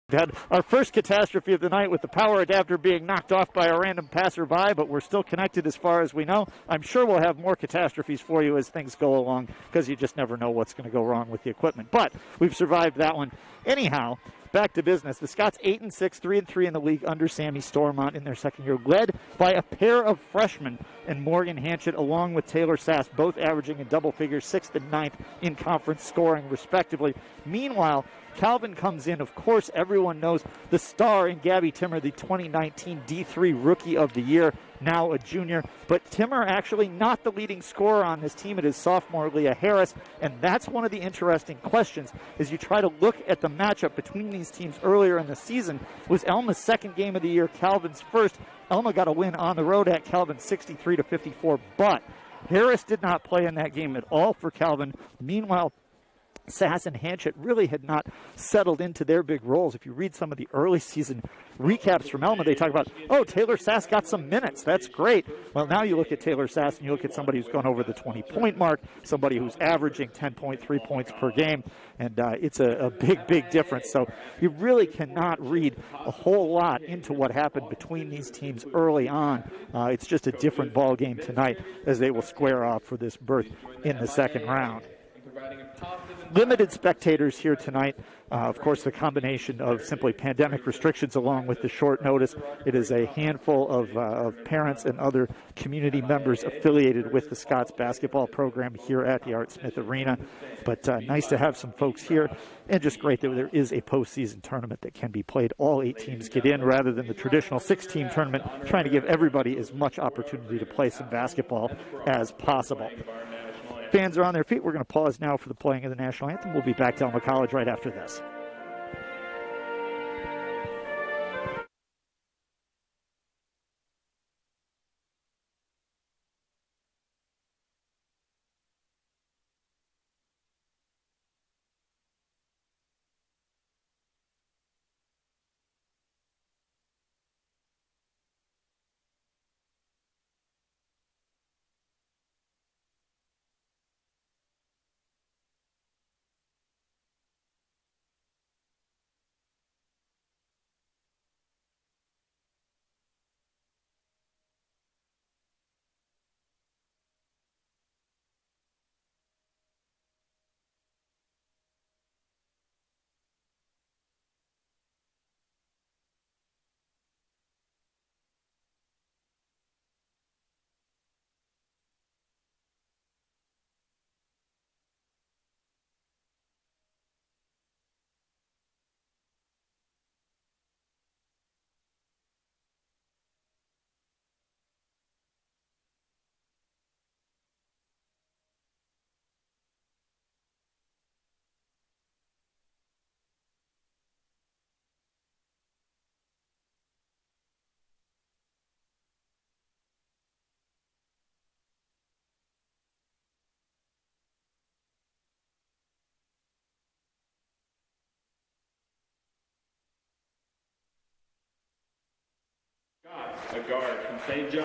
We've had our first catastrophe of the night with the power adapter being knocked off by a random passerby, but we're still connected as far as we know. I'm sure we'll have more catastrophes for you as things go along, because you just never know what's going to go wrong with the equipment. But we've survived that one. Anyhow, back to business. The Scots 8-6, 3-3 in the league under Sammy Stormont in their second year, led by a pair of freshmen and Morgan Hanchett along with Taylor Sass, both averaging in double figures, 6th and 9th in conference scoring respectively. Meanwhile, Calvin comes in. Of course, everyone knows the star in Gabby Timmer, the 2019 D3 Rookie of the Year, now a junior. But Timmer actually not the leading scorer on this team. It is sophomore Leah Harris, and that's one of the interesting questions as you try to look at the matchup between these teams earlier in the season. Was Alma's second game of the year, Calvin's first. Alma got a win on the road at Calvin, 63-54, but Harris did not play in that game at all for Calvin. Meanwhile, Sass and Hanchett really had not settled into their big roles. If you read some of the early season recaps from Alma, they talk about, oh, Taylor Sass got some minutes. That's great. Well, now you look at Taylor Sass and you look at somebody who's gone over the 20-point mark, somebody who's averaging 10.3 points per game, and it's a big, big difference. So you really cannot read a whole lot into what happened between these teams early on. It's just a different ball game tonight as they will square off for this berth in the second round. Limited spectators here tonight. Of course, the combination of simply pandemic restrictions along with the short notice. It is a handful of parents and other community members affiliated with the Scots basketball program here at the Art Smith Arena. But nice to have some folks here, and just great that there is a postseason tournament that can be played. All 8 teams get in rather than the traditional 6-team tournament, trying to give everybody as much opportunity to play some basketball as possible. Fans are on their feet. We're going to pause now for the playing of the national anthem. We'll be back to Alma College right after this.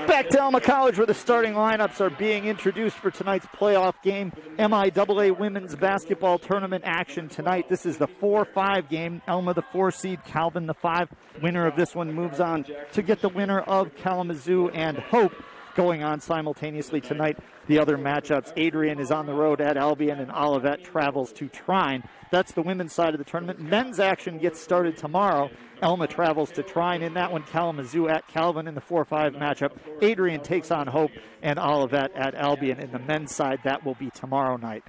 Back to Alma College, where the starting lineups are being introduced for tonight's playoff game. MIAA women's basketball tournament action tonight. This is the 4-5 game. Alma the 4 seed, Calvin the 5. Winner of this one moves on to get the winner of Kalamazoo and Hope. Going on simultaneously tonight, the other matchups. Adrian is on the road at Albion, and Olivet travels to Trine. That's the women's side of the tournament. Men's action gets started tomorrow. Alma travels to Trine. In that one, Kalamazoo at Calvin in the 4-5 matchup. Adrian takes on Hope, and Olivet at Albion. In the men's side, that will be tomorrow night.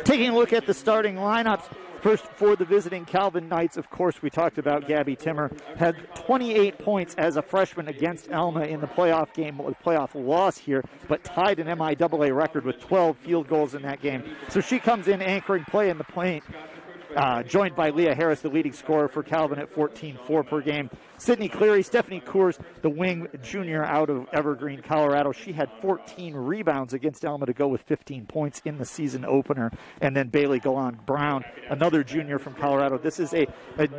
Taking a look at the starting lineups. First, for the visiting Calvin Knights, of course, we talked about Gabby Timmer. Had 28 points as a freshman against Alma in the playoff game, the playoff loss here, but tied an MIAA record with 12 field goals in that game. So she comes in anchoring play in the paint. Joined by Leah Harris, the leading scorer for Calvin at 14.4 per game. Sydney Cleary, Stephanie Coors, the wing junior out of Evergreen, Colorado. She had 14 rebounds against Alma to go with 15 points in the season opener. And then Bailey Galan Brown, another junior from Colorado. This is a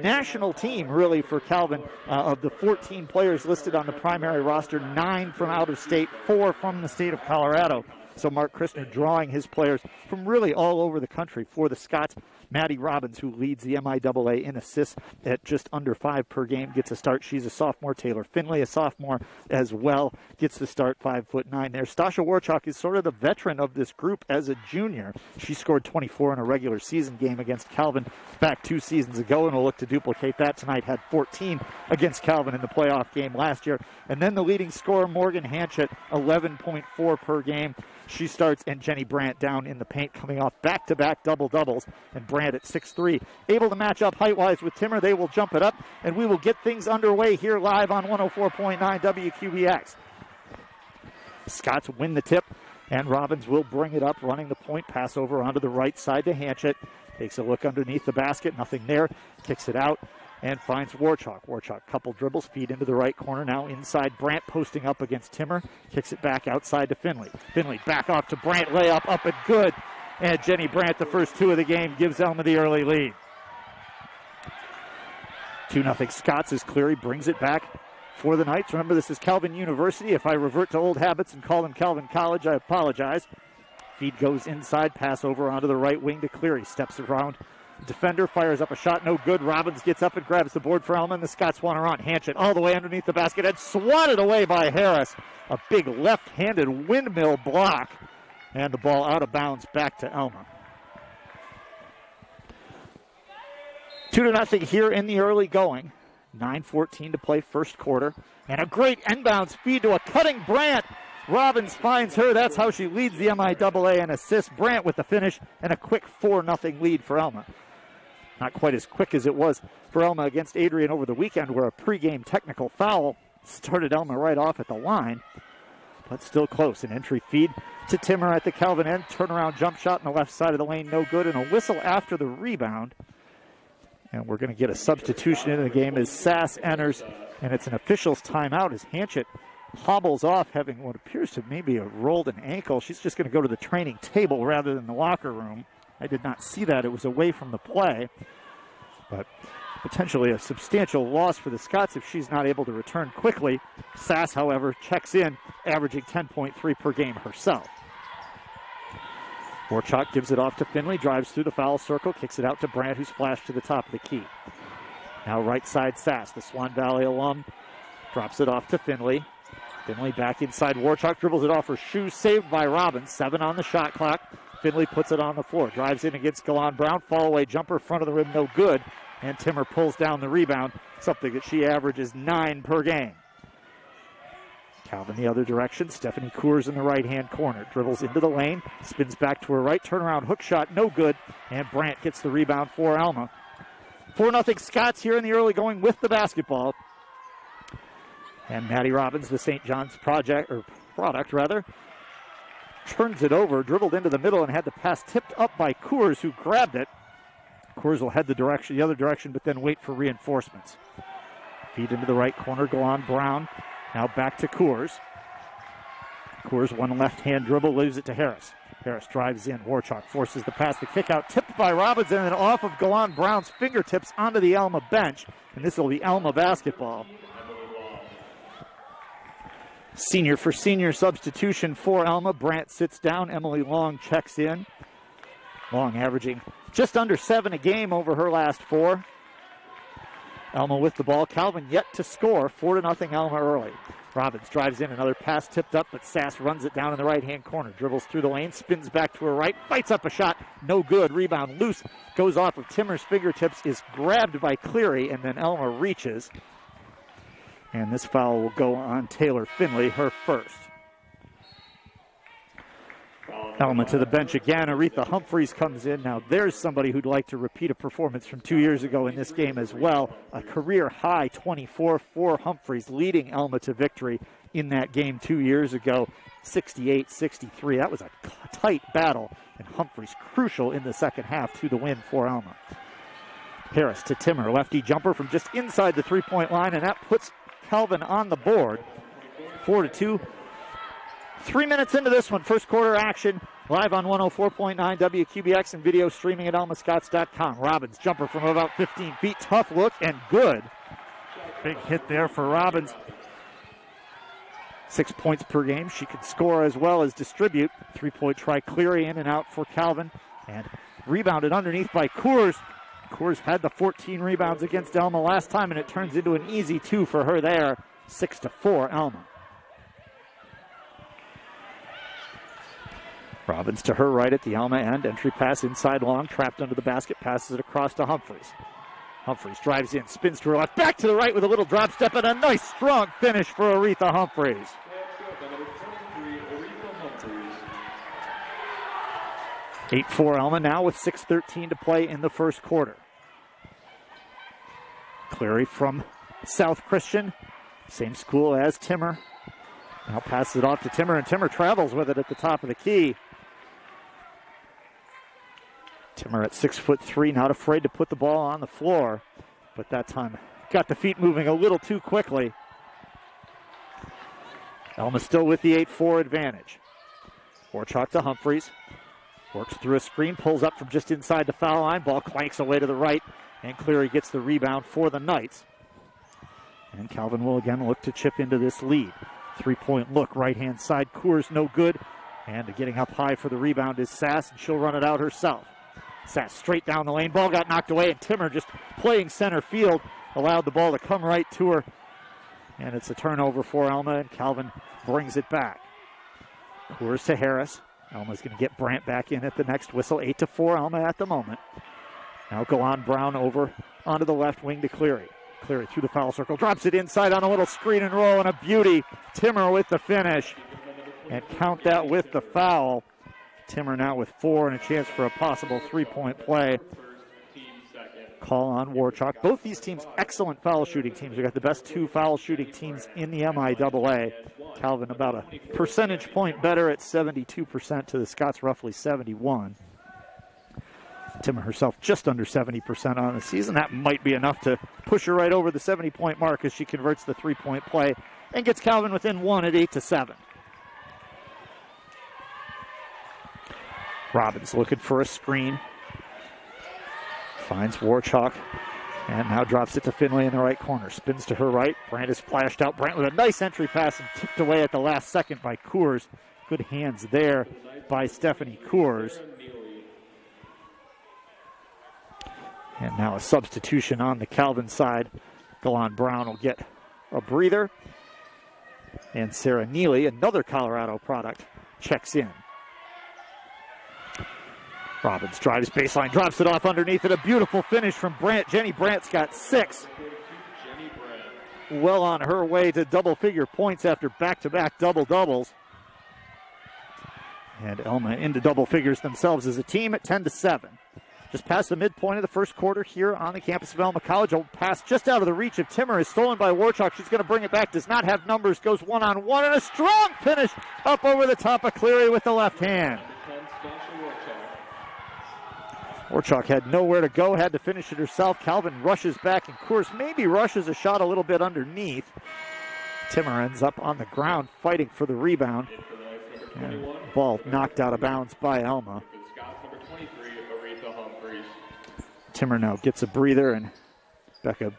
national team, really, for Calvin. Of the 14 players listed on the primary roster, 9 from out of state, 4 from the state of Colorado. So Mark Christner drawing his players from really all over the country for the Scots Maddie Robbins, who leads the MIAA in assists at just under 5 per game, gets a start. She's a sophomore. Taylor Finley, a sophomore as well, gets the start, 5'9" there. Stasha Warchuk is sort of the veteran of this group as a junior. She scored 24 in a regular season game against Calvin back 2 seasons ago, and will look to duplicate that tonight. Had 14 against Calvin in the playoff game last year. And then the leading scorer, Morgan Hanchett, 11.4 per game. She starts, and Jenny Brandt down in the paint, coming off back-to-back double-doubles. And Brandt at 6'3", able to match up height-wise with Timmer. They will jump it up, and we will get things underway here live on 104.9 WQBX. Scots win the tip, and Robbins will bring it up, running the point, pass over onto the right side to Hanchett. Takes a look underneath the basket, nothing there. Kicks it out and finds Warchuk. Warchuk, couple dribbles, feed into the right corner. Now inside, Brandt posting up against Timmer. Kicks it back outside to Finley. Finley back off to Brandt, layup up and good. And Jenny Brandt, the first 2 of the game, gives Alma the early lead. 2-0 Scots as Cleary brings it back for the Knights. Remember, this is Calvin University. If I revert to old habits and call them Calvin College, I apologize. Feed goes inside, pass over onto the right wing to Cleary. Steps around defender, fires up a shot, no good. Robbins gets up and grabs the board for Alma, and the Scots want to run. Hanchett all the way underneath the basket and swatted away by Harris. A big left-handed windmill block, and the ball out of bounds back to Alma. 2-0 here in the early going. 9:14 to play first quarter. And a great inbounds feed to a cutting Brandt. Robbins finds her. That's how she leads the MIAA in assists. Brandt with the finish, and a quick 4-0 lead for Alma. Not quite as quick as it was for Alma against Adrian over the weekend, where a pregame technical foul started Alma right off at the line, but still close. An entry feed to Timmer at the Calvin end. Turnaround jump shot on the left side of the lane, no good, and a whistle after the rebound. And we're going to get a substitution into the game as Sass enters, and it's an official's timeout as Hanchett hobbles off, having what appears to maybe a rolled an ankle. She's just going to go to the training table rather than the locker room. I did not see that. It was away from the play, but potentially a substantial loss for the Scots if she's not able to return quickly. Sass, however, checks in, averaging 10.3 per game herself. Warchuk gives it off to Finley, drives through the foul circle, kicks it out to Brandt, who's flashed to the top of the key. Now right side Sass, the Swan Valley alum, drops it off to Finley. Finley back inside. Warchuk dribbles it off her shoe, saved by Robbins. 7 on the shot clock. Finley puts it on the floor. Drives in against Galan Brown. Fall away jumper, front of the rim, no good. And Timmer pulls down the rebound, something that she averages 9 per game. Calvin the other direction. Stephanie Coors in the right-hand corner. Dribbles into the lane. Spins back to her right. Turnaround hook shot, no good. And Brandt gets the rebound for Alma. 4-0 Scots here in the early going with the basketball. And Maddie Robbins, the St. John's product, turns it over, dribbled into the middle, and had the pass tipped up by Coors, who grabbed it. Coors will head the other direction, but then wait for reinforcements. Feed into the right corner, Galan Brown. Now back to Coors. Coors, one left-hand dribble, leaves it to Harris. Harris drives in. Warchuk forces the pass, the kick out, tipped by Robbins, and then off of Galan Brown's fingertips onto the Alma bench. And this will be Alma basketball. Senior for senior substitution for Alma. Brandt sits down. Emily Long checks in. Long averaging just under 7 a game over her last 4. Alma with the ball. Calvin yet to score. 4-0 Alma early. Robbins drives in. Another pass tipped up, but Sass runs it down in the right-hand corner. Dribbles through the lane. Spins back to her right. Fights up a shot. No good. Rebound loose. Goes off of Timmer's fingertips. Is grabbed by Cleary, and then Alma reaches. And this foul will go on Taylor Finley, her first. Alma to the bench again. Aretha Humphreys comes in. Now there's somebody who'd like to repeat a performance from 2 years ago in this game as well. A career high 24 for Humphreys, leading Alma to victory in that game 2 years ago, 68-63. That was a tight battle, and Humphreys crucial in the second half to the win for Alma. Harris to Timmer, lefty jumper from just inside the three-point line, and that puts Calvin on the board. 4-2. 3 minutes into this one, first quarter action, live on 104.9 WQBX and video streaming at almascots.com. Robbins, jumper from about 15 feet, tough look and good. Big hit there for Robbins. 6 points per game. She can score as well as distribute. 3-point try, Cleary in and out for Calvin. And Rebounded underneath by Coors. Coors had the 14 rebounds against Alma last time, and it turns into an easy 2 for her there. 6-4, Alma. Robbins to her right at the Alma end. Entry pass inside long, trapped under the basket, passes it across to Humphreys. Humphreys drives in, spins to her left, back to the right with a little drop step, and a nice strong finish for Aretha Humphreys. 8-4 Alma now with 6:13 to play in the first quarter. Cleary from South Christian, same school as Timmer. Now passes it off to Timmer, and Timmer travels with it at the top of the key. Timmer at 6'3", not afraid to put the ball on the floor, but that time got the feet moving a little too quickly. Alma still with the 8-4 advantage. Warchalk to Humphreys. Works through a screen, pulls up from just inside the foul line. Ball clanks away to the right, and Cleary gets the rebound for the Knights. And Calvin will again look to chip into this lead. Three-point look, right-hand side. Coors no good. And getting up high for the rebound is Sass, and she'll run it out herself. Sass straight down the lane. Ball got knocked away, and Timmer just playing center field allowed the ball to come right to her. And it's a turnover for Alma, and Calvin brings it back. Coors to Harris. Alma's going to get Brandt back in at the next whistle. 8-4 Alma at the moment. Now Golan Brown over onto the left wing to Cleary. Cleary through the foul circle. Drops it inside on a little screen and roll, and a beauty. Timmer with the finish. And count that with the foul. Timmer now with 4 and a chance for a possible three-point play. Call on Warchalk. Both these teams, excellent foul shooting teams. We've got the best 2 foul shooting teams in the MIAA. Calvin about a percentage point better at 72% to the Scots roughly 71. Timmer herself just under 70% on the season. That might be enough to push her right over the 70-point mark as she converts the three-point play and gets Calvin within 1 at 8-7. Robbins looking for a screen. Finds Warchalk and now drops it to Finley in the right corner. Spins to her right. Brandt is flashed out. Brandt with a nice entry pass and tipped away at the last second by Coors. Good hands there by Stephanie Coors. And now a substitution on the Calvin side. Golan Brown will get a breather. And Sarah Neely, another Colorado product, checks in. Robbins drives baseline, drops it off underneath it. A beautiful finish from Brandt. Jenny Brandt's got 6. Well on her way to double-figure points after back-to-back double-doubles. And Alma into double figures themselves as a team at 10-7. Just past the midpoint of the first quarter here on the campus of Alma College. A pass just out of the reach of Timmer is stolen by Warchalk. She's going to bring it back, does not have numbers, goes one-on-one, and a strong finish up over the top of Cleary with the left hand. Warchalk had nowhere to go, had to finish it herself. Calvin rushes back, and Coors maybe rushes a shot a little bit underneath. Timmer ends up on the ground fighting for the rebound. And ball knocked out of bounds by Alma. Timmer now gets a breather, and Becca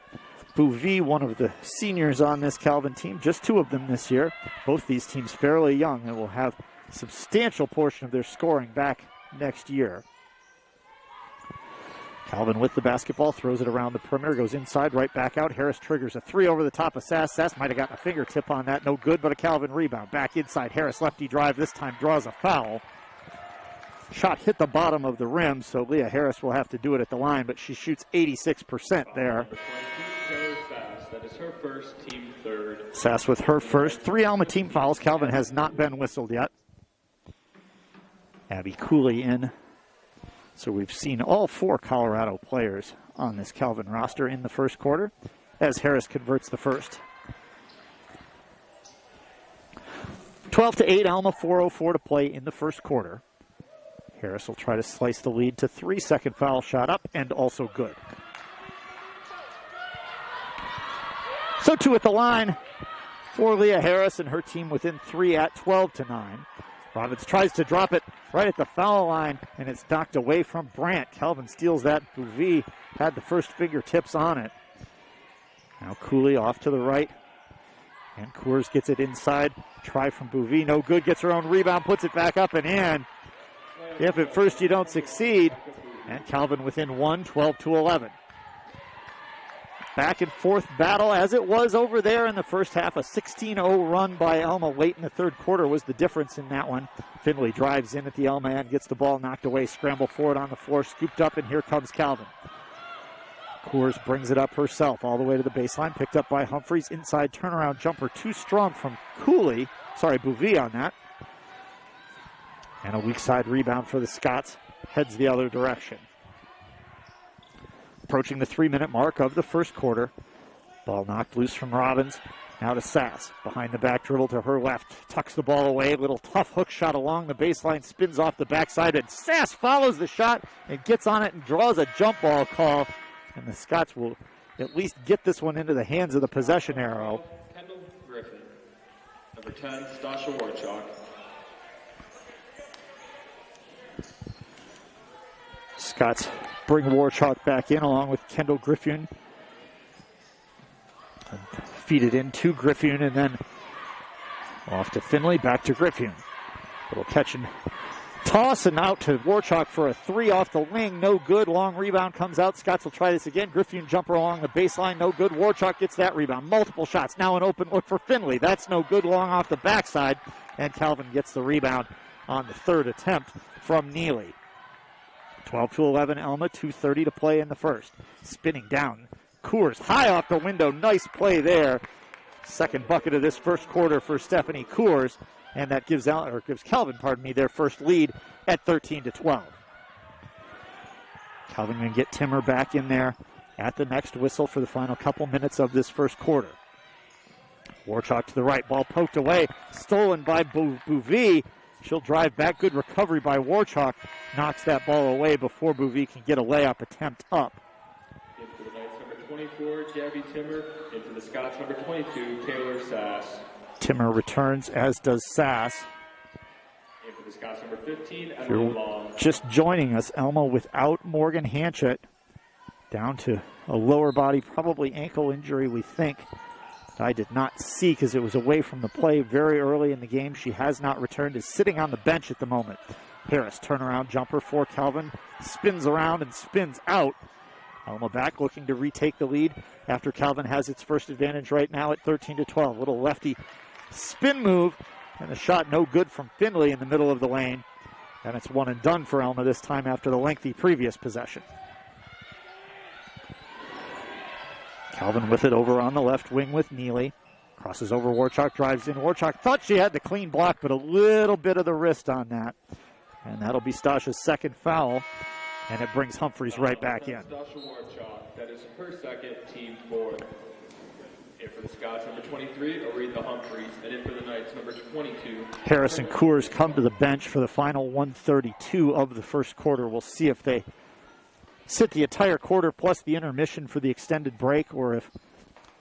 Bouvie, one of the seniors on this Calvin team, just 2 of them this year. Both these teams fairly young and will have a substantial portion of their scoring back next year. Calvin with the basketball, throws it around the perimeter, goes inside, right back out. Harris triggers a 3 over the top of Sass. Sass might have gotten a fingertip on that, no good, but a Calvin rebound. Back inside, Harris lefty drive, this time draws a foul. Shot hit the bottom of the rim, so Leah Harris will have to do it at the line, but she shoots 86% there. That is her first, team third. Sass with her first. 3 Alma team fouls. Calvin has not been whistled yet. Abby Cooley in. So we've seen all 4 Colorado players on this Calvin roster in the first quarter as Harris converts the first. 12-8, Alma, 4:04 to play in the first quarter. Harris will try to slice the lead to 3. Second foul shot up and also good. So 2 at the line for Leah Harris and her team within 3 at 12-9. Robbins tries to drop it right at the foul line, and it's knocked away from Brandt. Calvin steals that. Bouvie had the first fingertips on it. Now Cooley off to the right, and Coors gets it inside. Try from Bouvie, no good. Gets her own rebound, puts it back up and in. If at first you don't succeed, And Calvin within 1, 12-11. Back and forth battle as it was over there in the first half. A 16-0 run by Alma late in the third quarter was the difference in that one. Finley drives in at the Alma end, gets the ball knocked away, scramble forward on the floor, scooped up, and here comes Calvin. Coors brings it up herself all the way to the baseline, picked up by Humphreys. Inside turnaround jumper, too strong from Bouvie on that. And a weak side rebound for the Scots, heads the other direction. Approaching the 3-minute mark of the first quarter. Ball knocked loose from Robbins. Now to Sass. Behind the back dribble to her left. Tucks the ball away. Little tough hook shot along the baseline. Spins off the backside. And Sass follows the shot and gets on it and draws a jump ball call. And the Scots will at least get this one into the hands of the possession arrow. Kendall Griffin. Number 10, Stasha Warchuk. Scots bring Warchuk back in along with Kendall Griffin. And feed it in to Griffin and then off to Finley, back to Griffin. Little catch and toss and out to Warchuk for a 3 off the wing. No good. Long rebound comes out. Scots will try this again. Griffin jumper along the baseline. No good. Warchuk gets that rebound. Multiple shots. Now an open look for Finley. That's no good. Long off the backside. And Calvin gets the rebound on the third attempt from Neely. 12-11 Alma, 2:30 to play in the first. Spinning down. Coors high off the window. Nice play there. Second bucket of this first quarter for Stephanie Coors. And that gives Calvin, their first lead at 13-12. Calvin going to get Timmer back in there at the next whistle for the final couple minutes of this first quarter. Warchuk to the right. Ball poked away. Stolen by Bouvie. She'll drive back. Good recovery by Warchuk. Knocks that ball away before Bouvie can get a layup attempt up. Into the Knights, number 24, Gabby Timmer. Into the Scots, number 22, Taylor Sass. Timmer returns, as does Sass. Into the Scots, number 15, Emily Long. Just joining us, Alma without Morgan Hanchett. Down to a lower body, probably ankle injury, we think. I did not see because it was away from the play very early in the game. She has not returned, is sitting on the bench at the moment. Harris, turnaround jumper for Calvin. Spins around and spins out. Alma back looking to retake the lead after Calvin has its first advantage right now at 13-12. Little lefty spin move and a shot no good from Finley in the middle of the lane. And it's one and done for Alma this time after the lengthy previous possession. Calvin with it over on the left wing with Neely. Crosses over Warchuk, drives in. Warchuk thought she had the clean block, but a little bit of the wrist on that. And that'll be Stasha's second foul. And it brings Humphreys right back in. Stasha Warchuk, that is her second, team fourth. In for the Scots, number 23, Aretha Humphreys. And in for the Knights, number 22. Harris and Coors come to the bench for the final 1:32 of the first quarter. We'll see if they sit the entire quarter plus the intermission for the extended break, or if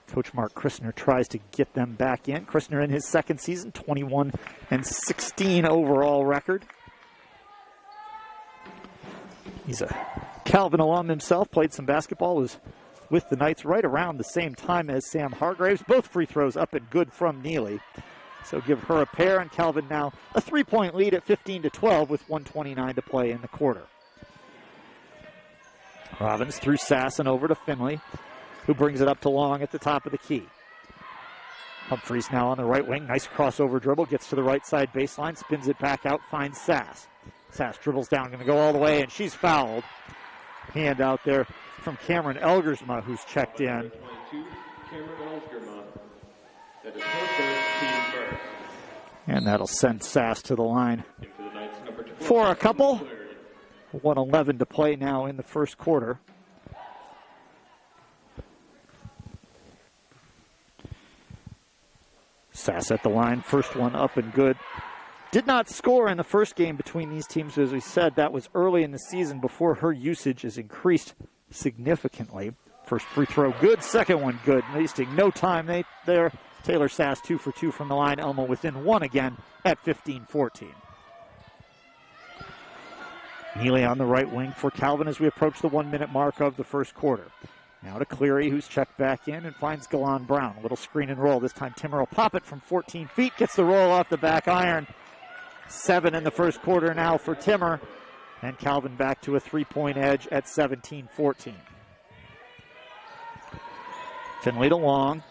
Coach Mark Christner tries to get them back in. Christner in his second season, 21-16 overall record. He's a Calvin alum himself, played some basketball, was with the Knights right around the same time as Sam Hargraves. Both free throws up and good from Neely. So give her a pair, and Calvin now a 3-point lead at 15-12 with 1:29 to play in the quarter. Robbins through Sass and over to Finley, who brings it up to Long at the top of the key. Humphreys now on the right wing. Nice crossover dribble. Gets to the right side baseline. Spins it back out. Finds Sass. Sass dribbles down. Going to go all the way, and she's fouled. Hand out there from Cameron Elgersma, who's checked in. 22, Cameron Elgersma. That is her first, team first. And that'll send Sass to the line In for the Knights, number 12, for a couple. 1:11 to play now in the first quarter. Sass at the line, first one up and good. Did not score in the first game between these teams. As we said, that was early in the season before her usage has increased significantly. First free throw good, second one good. Wasting no time there. Taylor Sass 2 for 2 from the line. Alma within one again at 15-14. Neely on the right wing for Calvin as we approach the 1-minute mark of the first quarter. Now to Cleary, who's checked back in and finds Galan Brown. A little screen and roll. This time Timmer will pop it from 14 feet. Gets the roll off the back iron. 7 in the first quarter now for Timmer. and Calvin back to a 3-point edge at 17-14. Finley to Long.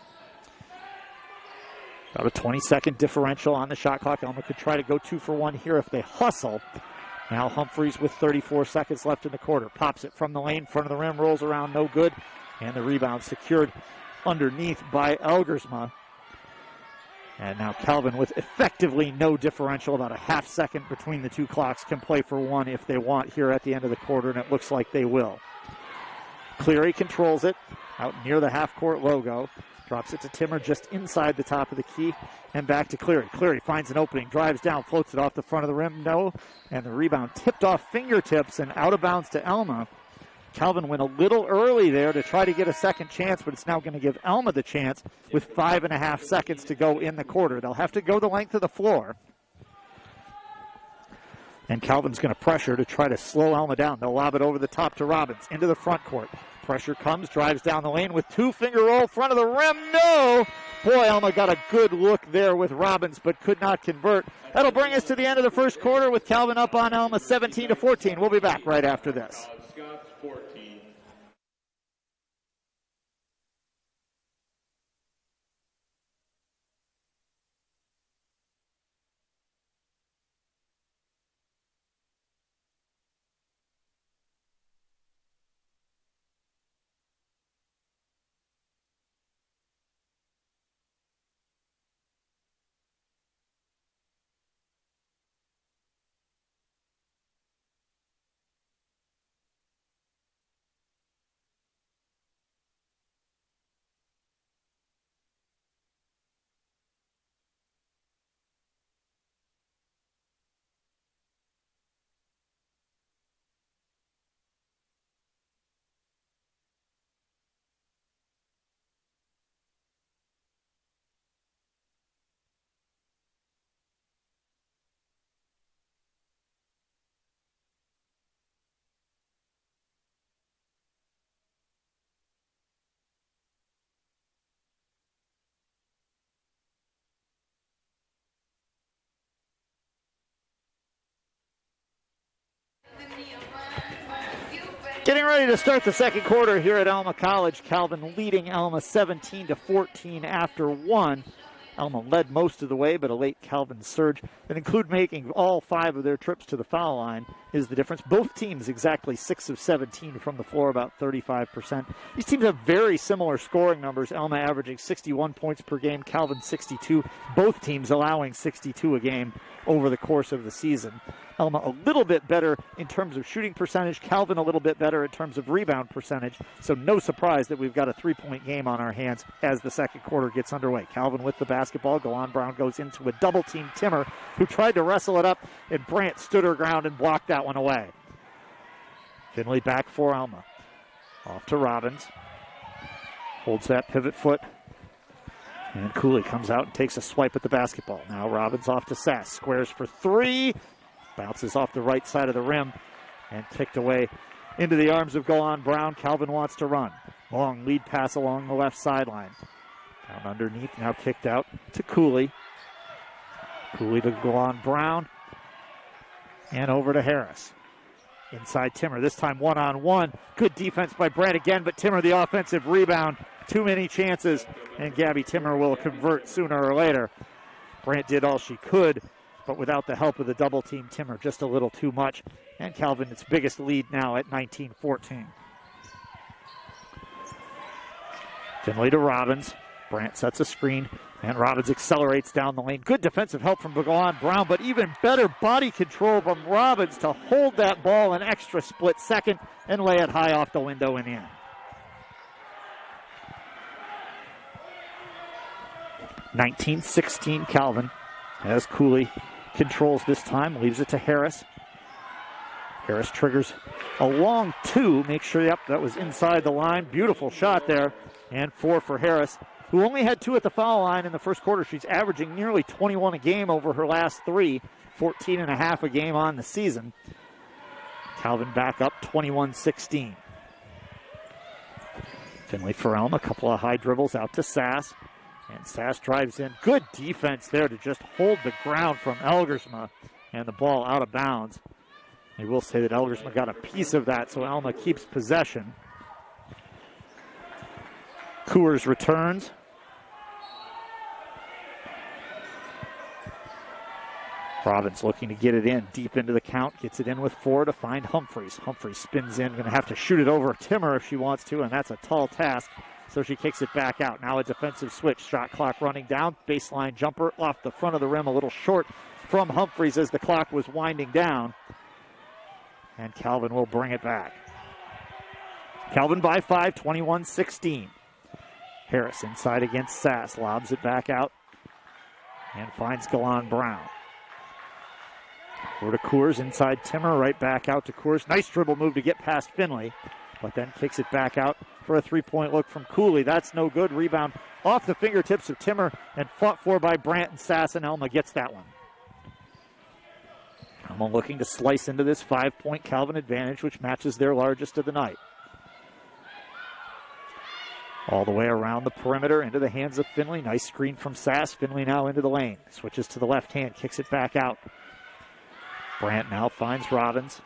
About a 20-second differential on the shot clock. Alma could try to go 2 for 1 here if they hustle. Now Humphreys with 34 seconds left in the quarter. Pops it from the lane, front of the rim, rolls around, no good. And the rebound secured underneath by Elgersma. And now Calvin with effectively no differential, about a half second between the two clocks, can play for 1 if they want here at the end of the quarter, and it looks like they will. Cleary controls it out near the half-court logo. Drops it to Timmer just inside the top of the key, and back to Cleary. Cleary finds an opening, drives down, floats it off the front of the rim, no, and the rebound tipped off fingertips and out of bounds to Alma. Calvin went a little early there to try to get a second chance, but it's now going to give Alma the chance with 5.5 seconds to go in the quarter. They'll have to go the length of the floor. And Calvin's going to pressure to try to slow Alma down. They'll lob it over the top to Robbins into the front court. Pressure comes, drives down the lane with 2-finger roll, front of the rim, no! Boy, Alma got a good look there with Robbins, but could not convert. That'll bring us to the end of the first quarter with Calvin up on Alma 17-14. We'll be back right after this. Scott's 14. Getting ready to start the second quarter here at Alma College. Calvin leading Alma 17-14 after 1. Alma led most of the way, but a late Calvin surge that include making all 5 of their trips to the foul line is the difference. Both teams exactly 6 of 17 from the floor, about 35%. These teams have very similar scoring numbers. Alma averaging 61 points per game, Calvin 62. Both teams allowing 62 a game over the course of the season. Alma a little bit better in terms of shooting percentage. Calvin a little bit better in terms of rebound percentage. So no surprise that we've got a 3-point game on our hands as the second quarter gets underway. Calvin with the basketball. Golan Brown goes into a double-team Timmer, who tried to wrestle it up, and Brandt stood her ground and blocked that one away. Finley back for Alma. Off to Robbins. Holds that pivot foot. And Cooley comes out and takes a swipe at the basketball. Now Robbins off to Sass. Squares for 3. Bounces off the right side of the rim and kicked away into the arms of Golan Brown. Calvin wants to run. Long lead pass along the left sideline. Down underneath, now kicked out to Cooley. Cooley to Golan Brown. And over to Harris. Inside Timmer, this time one-on-one. Good defense by Brad again, but Timmer the offensive rebound. Too many chances, and Gabby Timmer will convert sooner or later. Brandt did all she could, but without the help of the double team, Timmer just a little too much. And Calvin, its biggest lead now at 19-14. Finley to Robbins. Brandt sets a screen, and Robbins accelerates down the lane. Good defensive help from Golan Brown, but even better body control from Robbins to hold that ball an extra split second and lay it high off the window and in. (19-16) Calvin, as Cooley controls this time, leaves it to Harris. Harris triggers a long 2, make sure, yep, that was inside the line. Beautiful shot there, and 4 for Harris, who only had 2 at the foul line in the first quarter. She's averaging nearly 21 a game over her last 3, 14.5 a game on the season. Calvin back up 21-16. Finley for Alma, a couple of high dribbles out to Sass. And Sass drives in. Good defense there to just hold the ground from Elgersma. And the ball out of bounds. I will say that Eldersma got a piece of that, so Alma keeps possession. Coors returns. Robbins looking to get it in deep into the count, gets it in with 4 to find Humphreys. Humphreys spins in, going to have to shoot it over Timmer if she wants to, and that's a tall task, so she kicks it back out. Now a defensive switch, shot clock running down, baseline jumper off the front of the rim, a little short from Humphreys as the clock was winding down, and Calvin will bring it back. Calvin by 5, 21-16. Harris inside against Sass, lobs it back out, and finds Galan Brown. Over to Coors, inside Timmer, right back out to Coors. Nice dribble move to get past Finley, but then kicks it back out for a three-point look from Cooley. That's no good. Rebound off the fingertips of Timmer and fought for by Brandt and Sass, and Alma gets that one. Alma looking to slice into this 5-point Calvin advantage, which matches their largest of the night. All the way around the perimeter into the hands of Finley. Nice screen from Sass. Finley now into the lane. Switches to the left hand, kicks it back out. Brandt now finds Robbins.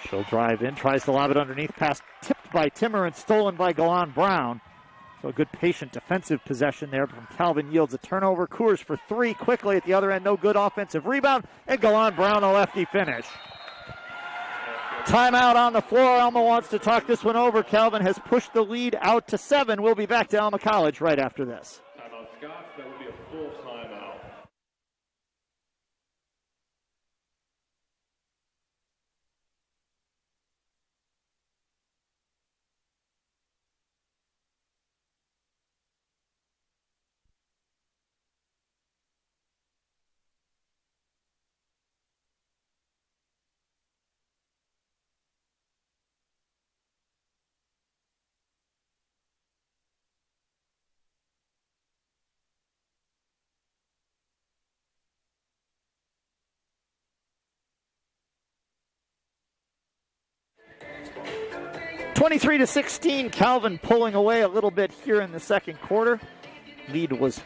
She'll drive in, tries to lob it underneath, pass tipped by Timmer and stolen by Galan Brown. So a good patient defensive possession there from Calvin yields a turnover. Coors for 3 quickly at the other end. No good offensive rebound, and Galan Brown a lefty finish. Timeout on the floor. Alma wants to talk this one over. Calvin has pushed the lead out to 7. We'll be back to Alma College right after this. Timeout, Scott. That will be a full timeout. To 16, Calvin pulling away a little bit here in the second quarter. Lead was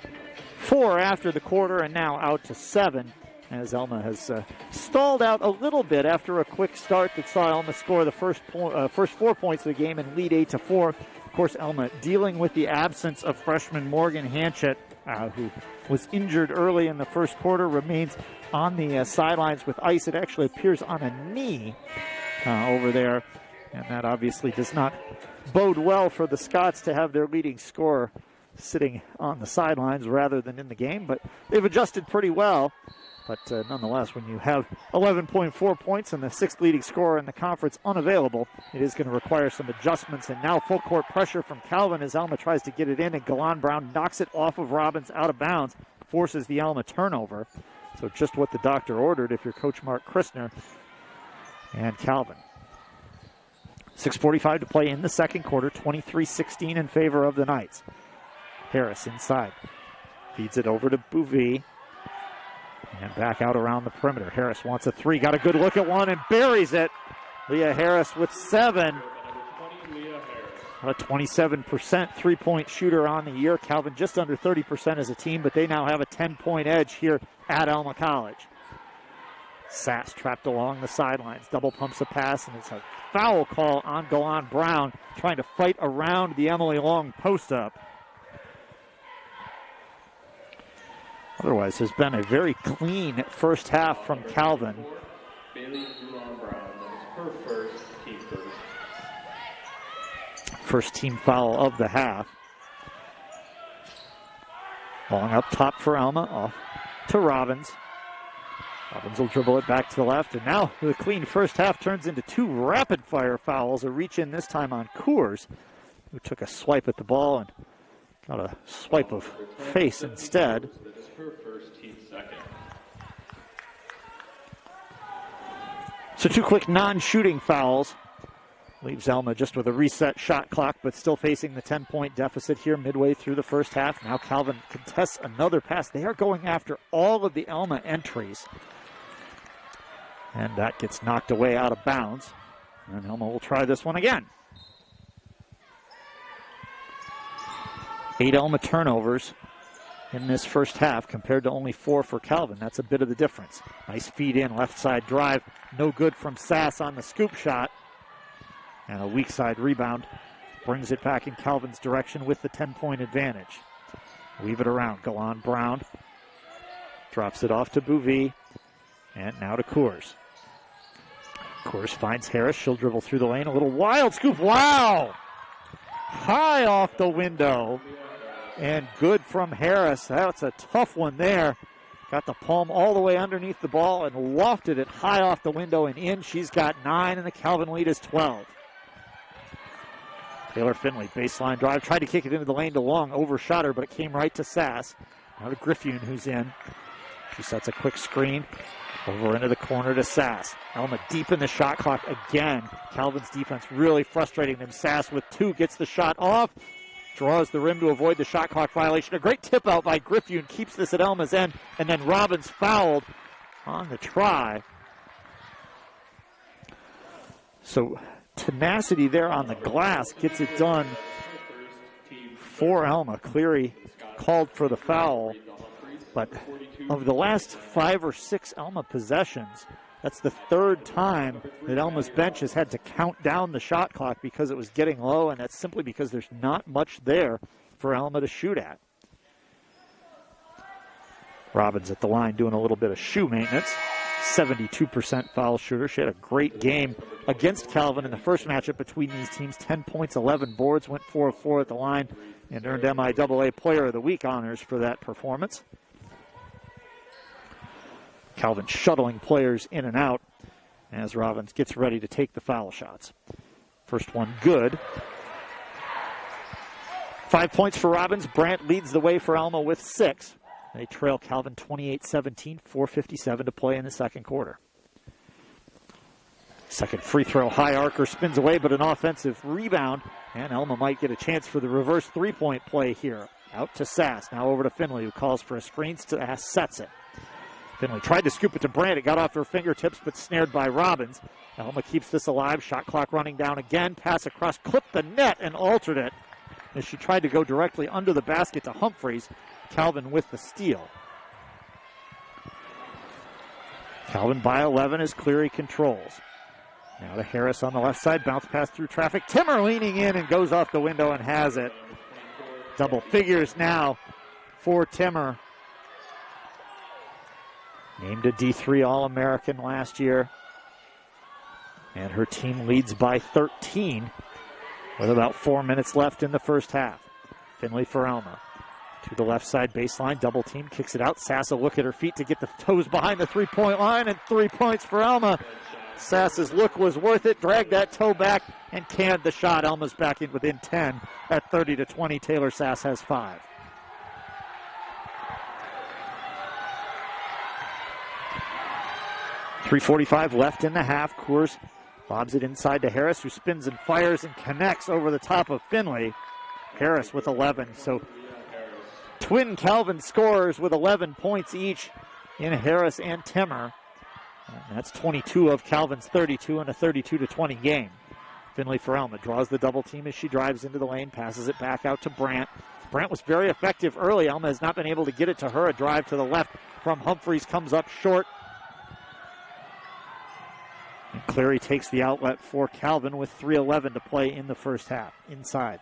4 after the quarter and now out to 7 as Alma has stalled out a little bit after a quick start that saw Alma score the first 4 points of the game and lead 8-4. Of course, Alma dealing with the absence of freshman Morgan Hanchett, who was injured early in the first quarter, remains on the sidelines with ice. It actually appears on a knee over there. And that obviously does not bode well for the Scots to have their leading scorer sitting on the sidelines rather than in the game. But they've adjusted pretty well. But nonetheless, when you have 11.4 points and the 6th leading scorer in the conference unavailable, it is going to require some adjustments. And now full court pressure from Calvin as Alma tries to get it in. And Galan Brown knocks it off of Robbins out of bounds, forces the Alma turnover. So just what the doctor ordered if you're Coach Mark Christner. And Calvin. 6:45 to play in the second quarter, 23-16 in favor of the Knights. Harris inside. Feeds it over to Bouvie. And back out around the perimeter. Harris wants a 3. Got a good look at one and buries it. Leah Harris with 7. A 27% three-point shooter on the year. Calvin just under 30% as a team, but they now have a 10-point edge here at Alma College. Sass trapped along the sidelines. Double pumps a pass, and it's a foul call on Galan Brown, trying to fight around the Emily Long post-up. Otherwise, there's been a very clean first half from Calvin. Bailey Galan Brown, that is her first team first. First team foul of the half. Long up top for Alma, off to Robbins. Robbins will dribble it back to the left, and now the clean first half turns into 2 rapid-fire fouls. A reach in this time on Coors, who took a swipe at the ball and got a swipe of face instead. That is her first team second. So 2 quick non-shooting fouls. Leaves Alma just with a reset shot clock, but still facing the 10-point deficit here midway through the first half. Now Calvin contests another pass. They are going after all of the Alma entries. And that gets knocked away out of bounds. And Alma will try this one again. 8 Alma turnovers in this first half compared to only 4 for Calvin. That's a bit of the difference. Nice feed in, left side drive. No good from Sass on the scoop shot. And a weak side rebound brings it back in Calvin's direction with the 10-point advantage. Weave it around. Go on Brown. Drops it off to Bouvie. And now to Coors. Coors finds Harris. She'll dribble through the lane. A little wild scoop. Wow! High off the window. And good from Harris. That's a tough one there. Got the palm all the way underneath the ball and lofted it high off the window and in. She's got 9, and the Calvin lead is 12. Taylor Finley, baseline drive. Tried to kick it into the lane to Long. Overshot her, but it came right to Sass. Now to Griffin, who's in. She sets a quick screen. Over into the corner to Sass. Alma deep in the shot clock again. Calvin's defense really frustrating them. Sass with 2 gets the shot off. Draws the rim to avoid the shot clock violation. A great tip out by Griffin. Keeps this at Alma's end. And then Robbins fouled on the try. So tenacity there on the glass gets it done for Alma. Cleary called for the foul. But of the last 5 or 6 Alma possessions, that's the 3rd time that Alma's bench has had to count down the shot clock because it was getting low, and that's simply because there's not much there for Alma to shoot at. Robbins at the line doing a little bit of shoe maintenance. 72% foul shooter. She had a great game against Calvin in the first matchup between these teams. 10 points, 11 boards, went 4 of 4 at the line, and earned MIAA Player of the Week honors for that performance. Calvin shuttling players in and out as Robbins gets ready to take the foul shots. First one good. 5 points for Robbins. Brandt leads the way for Alma with 6. They trail Calvin 28-17, 4:57 to play in the second quarter. Second free throw, high arcer spins away, but an offensive rebound, and Alma might get a chance for the reverse three-point play here. Out to Sass, now over to Finley, who calls for a screen. Sass sets it. Finley tried to scoop it to Brandt. It got off her fingertips, but snared by Robbins. Alma keeps this alive. Shot clock running down again. Pass across, clipped the net and altered it as she tried to go directly under the basket to Humphreys. Calvin with the steal. Calvin by 11 as Cleary controls. Now to Harris on the left side. Bounce pass through traffic. Timmer leaning in and goes off the window and has it. Double figures now for Timmer. Named a D3 All-American last year. And her team leads by 13 with about 4 minutes left in the first half. Finley for Alma. To the left side baseline, double team, kicks it out. Sass a look at her feet to get the toes behind the three-point line, and 3 points for Alma. Sass's look was worth it, dragged that toe back, and canned the shot. Alma's back in within 10 at 30-20. Taylor Sass has 5. .345 left in the half. Coors lobs it inside to Harris, who spins and fires and connects over the top of Finley. Harris with 11. So twin Calvin scorers with 11 points each in Harris and Timmer. And that's 22 of Calvin's 32 in a 32-20 game. Finley for Alma draws the double team as she drives into the lane, passes it back out to Brandt. Brandt was very effective early. Alma has not been able to get it to her. A drive to the left from Humphreys comes up short. And Cleary takes the outlet for Calvin with 3:11 to play in the first half. Inside.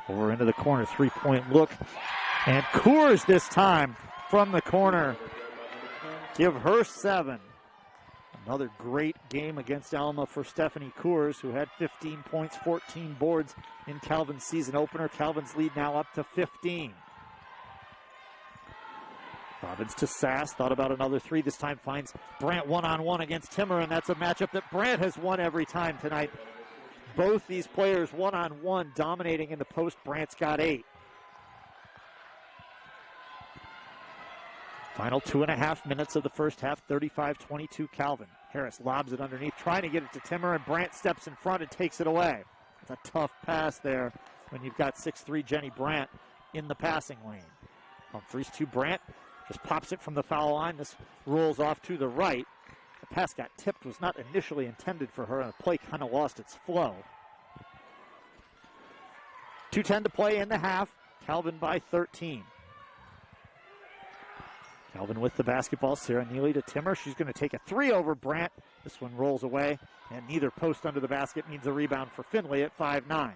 Over into the corner, three-point look. And Coors this time from the corner. Give her 7. Another great game against Alma for Stephanie Coors, who had 15 points, 14 boards in Calvin's season opener. Calvin's lead now up to 15. Robbins to Sass, thought about another 3. This time finds Brandt one-on-one against Timmer, and that's a matchup that Brandt has won every time tonight. Both these players one-on-one dominating in the post. Brandt's got 8. Final 2.5 minutes of the first half, 35-22 Calvin. Harris lobs it underneath, trying to get it to Timmer, and Brandt steps in front and takes it away. It's a tough pass there when you've got 6'3" Jenny Brandt in the passing lane. Humphreys to Brandt, just pops it from the foul line. This rolls off to the right. The pass got tipped, was not initially intended for her, and the play kind of lost its flow. 2:10 to play in the half. Calvin by 13. Calvin with the basketball. Sarah Neely to Timmer. She's going to take a three over Brandt. This one rolls away, and neither post under the basket means a rebound for Findlay at 5-9.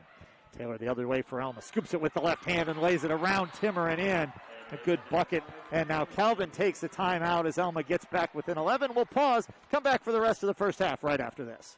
Taylor the other way for Alma. Scoops it with the left hand and lays it around Timmer and in. A good bucket. And now Calvin takes a timeout as Alma gets back within 11. We'll pause. Come back for the rest of the first half right after this.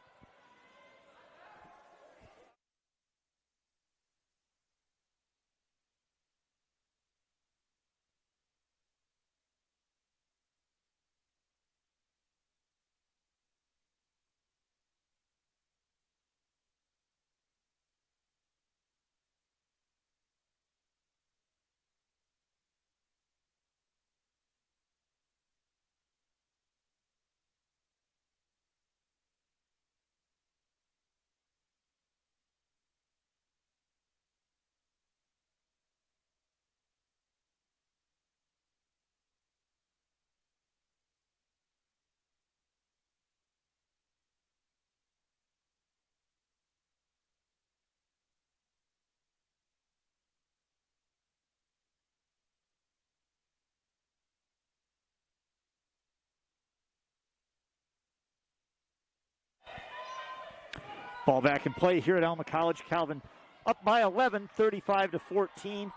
Ball back in play here at Alma College. Calvin up by 11, 35-14.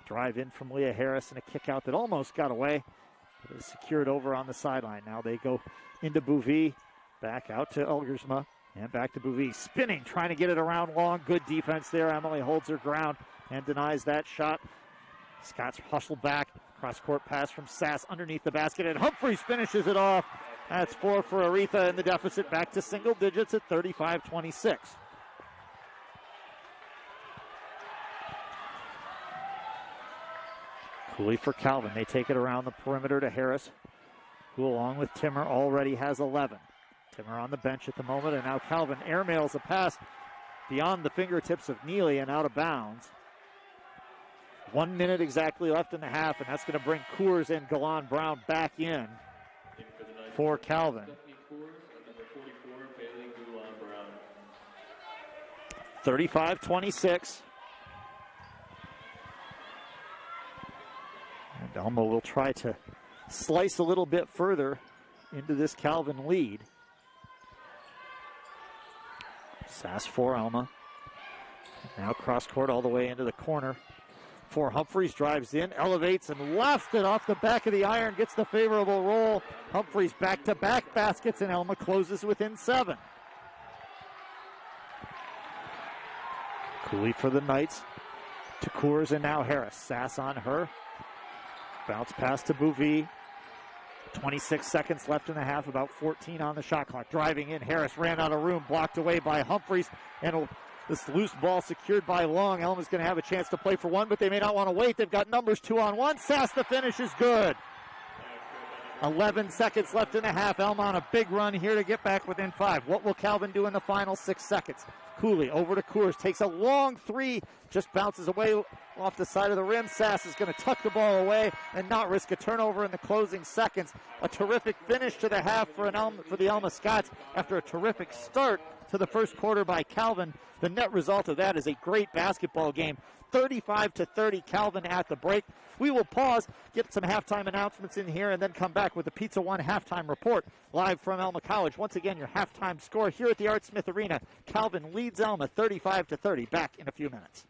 Drive in from Leah Harris and a kick out that almost got away. It is secured over on the sideline. Now they go into Bouvie, back out to Elgersma, and back to Bouvie. Spinning, trying to get it around long. Good defense there. Emily holds her ground and denies that shot. Scott's hustled back. Cross-court pass from Sass underneath the basket, and Humphreys finishes it off. That's 4 for Aretha, and the deficit back to single digits at 35-26. Cooley for Calvin. They take it around the perimeter to Harris, who along with Timmer already has 11. Timmer on the bench at the moment, and now Calvin airmails a pass beyond the fingertips of Neely and out of bounds. 1 minute exactly left in the half, and that's going to bring Coors and Galan Brown back in for Calvin. 35-26. And Alma will try to slice a little bit further into this Calvin lead. Sass for Alma. Now cross court all the way into the corner. For Humphreys, drives in, elevates, and left it off the back of the iron, gets the favorable roll. Humphreys back-to-back baskets, and Alma closes within 7. Cooley for the Knights to Coors, and now Harris. Sass on her. Bounce pass to Bouvie. 26 seconds left in the half, about 14 on the shot clock. Driving in, Harris ran out of room, blocked away by Humphreys, and this loose ball secured by Long. Elma's going to have a chance to play for one, but they may not want to wait. They've got numbers 2-on-1. Sass, the finish is good. 11 seconds left in the half. Alma on a big run here to get back within 5. What will Calvin do in the final 6 seconds? Cooley over to Coors, takes a long three, just bounces away off the side of the rim. Sass is going to tuck the ball away and not risk a turnover in the closing seconds. A terrific finish to the half for the Alma Scots after a terrific start to the first quarter by Calvin. The net result of that is a great basketball game. 35-30 Calvin at the break. We will pause, get some halftime announcements in here, and then come back with the Pizza One halftime report live from Alma College. Once again, your halftime score here at the Art Smith Arena. Calvin leads Alma 35-30. Back in a few minutes.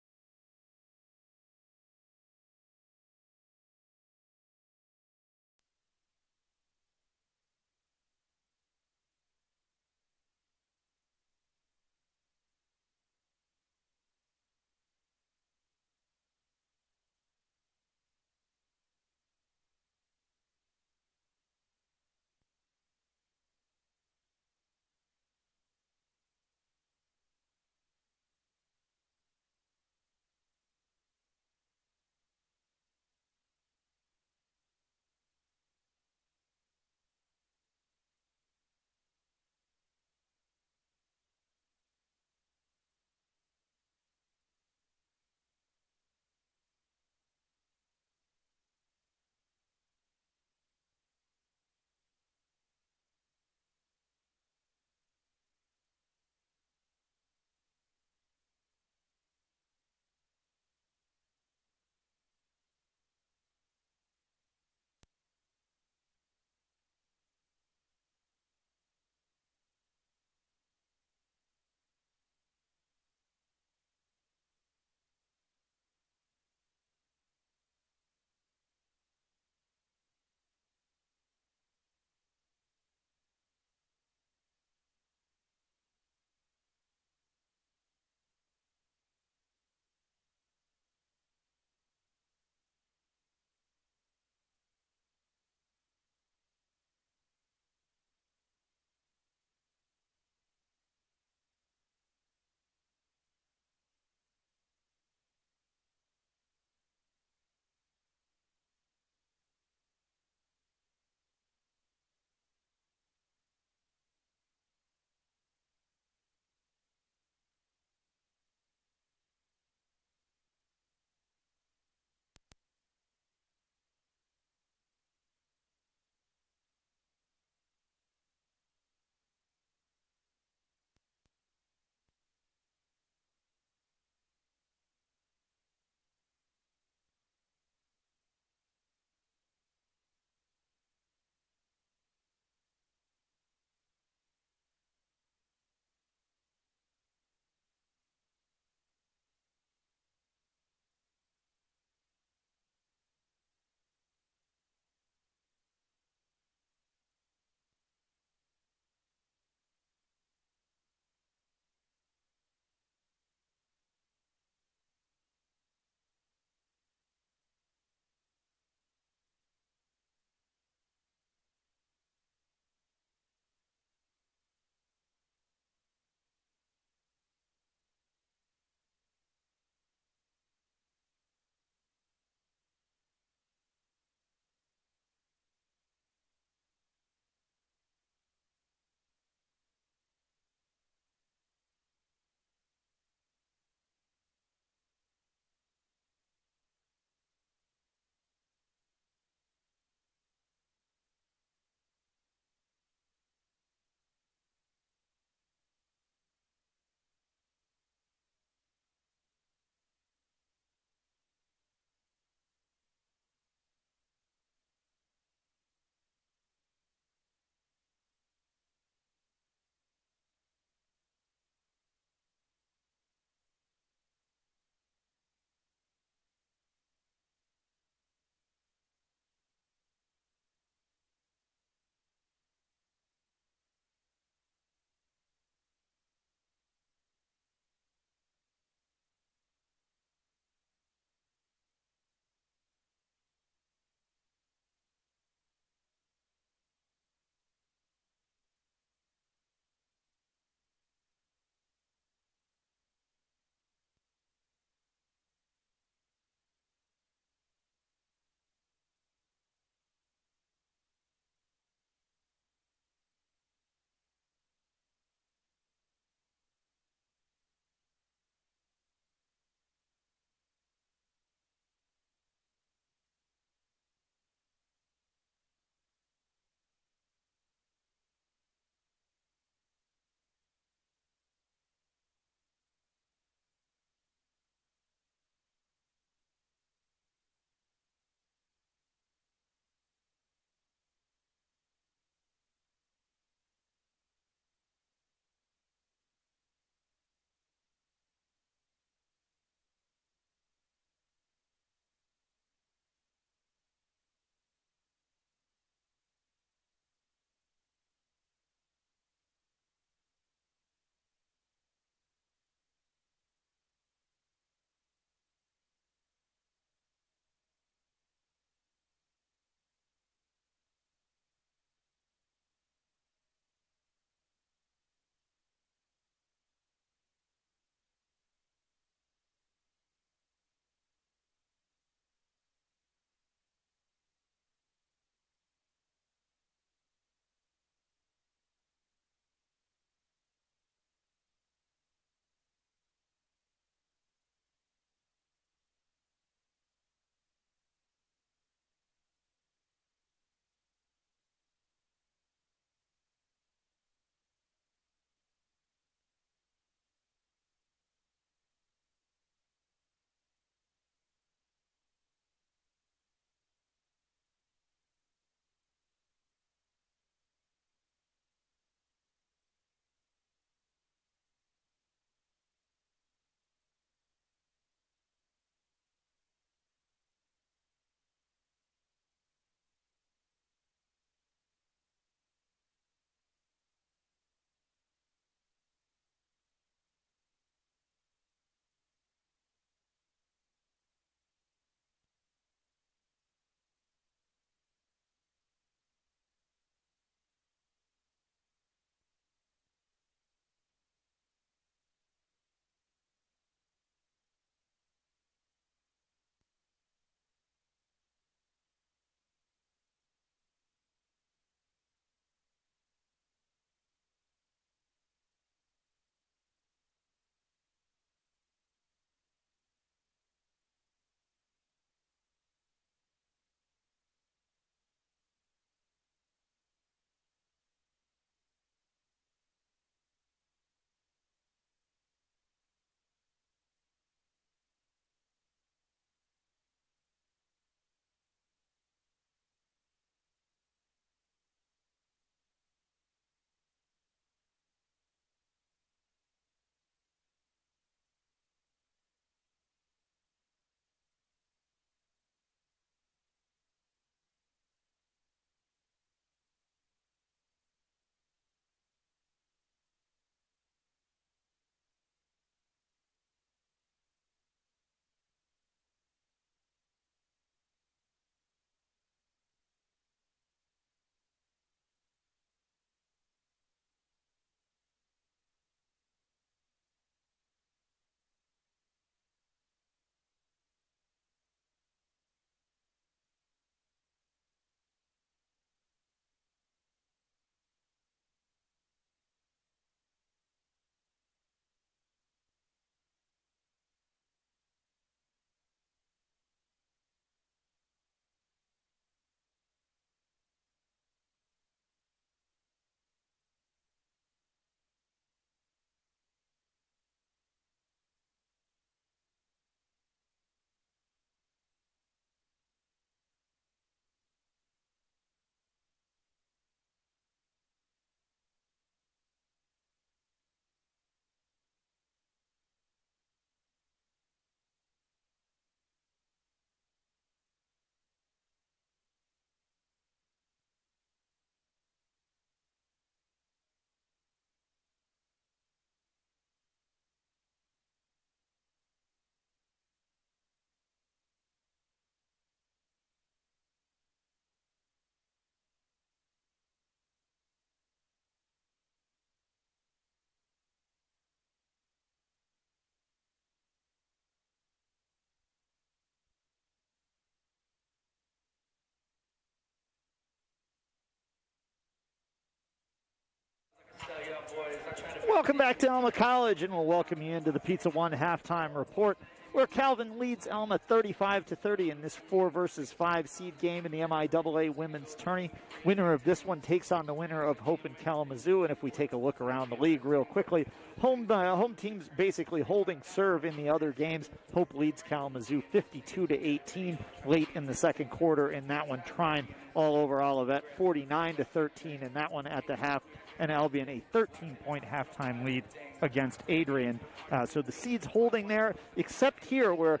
Welcome back to Alma College, and we'll welcome you into the Pizza One halftime report, where Calvin leads Alma 35-30 in this 4 versus 5 seed game in the MIAA women's tourney. Winner of this one takes on the winner of Hope and Kalamazoo. And if we take a look around the league real quickly, home teams basically holding serve in the other games. Hope leads Kalamazoo 52-18 late in the second quarter in that one. Trine all over Olivet 49-13 in that one at the half. And Albion a 13-point halftime lead against Adrian. So the seeds holding there, except here where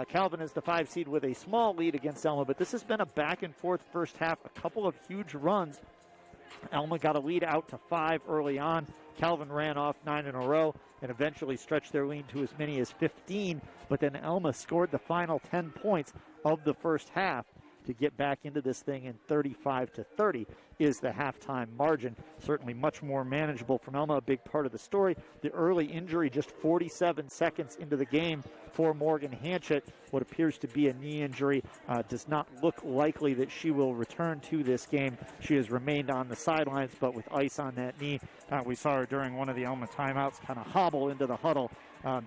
Calvin is the 5 seed with a small lead against Alma. But this has been a back-and-forth first half, a couple of huge runs. Alma got a lead out to 5 early on. Calvin ran off 9 in a row and eventually stretched their lead to as many as 15. But then Alma scored the final 10 points of the first half to get back into this thing, in 35-30 is the halftime margin. Certainly much more manageable from Alma. A big part of the story, the early injury just 47 seconds into the game for Morgan Hanchett. What appears to be a knee injury does not look likely that she will return to this game. She has remained on the sidelines, but with ice on that knee. We saw her during one of the Alma timeouts kind of hobble into the huddle.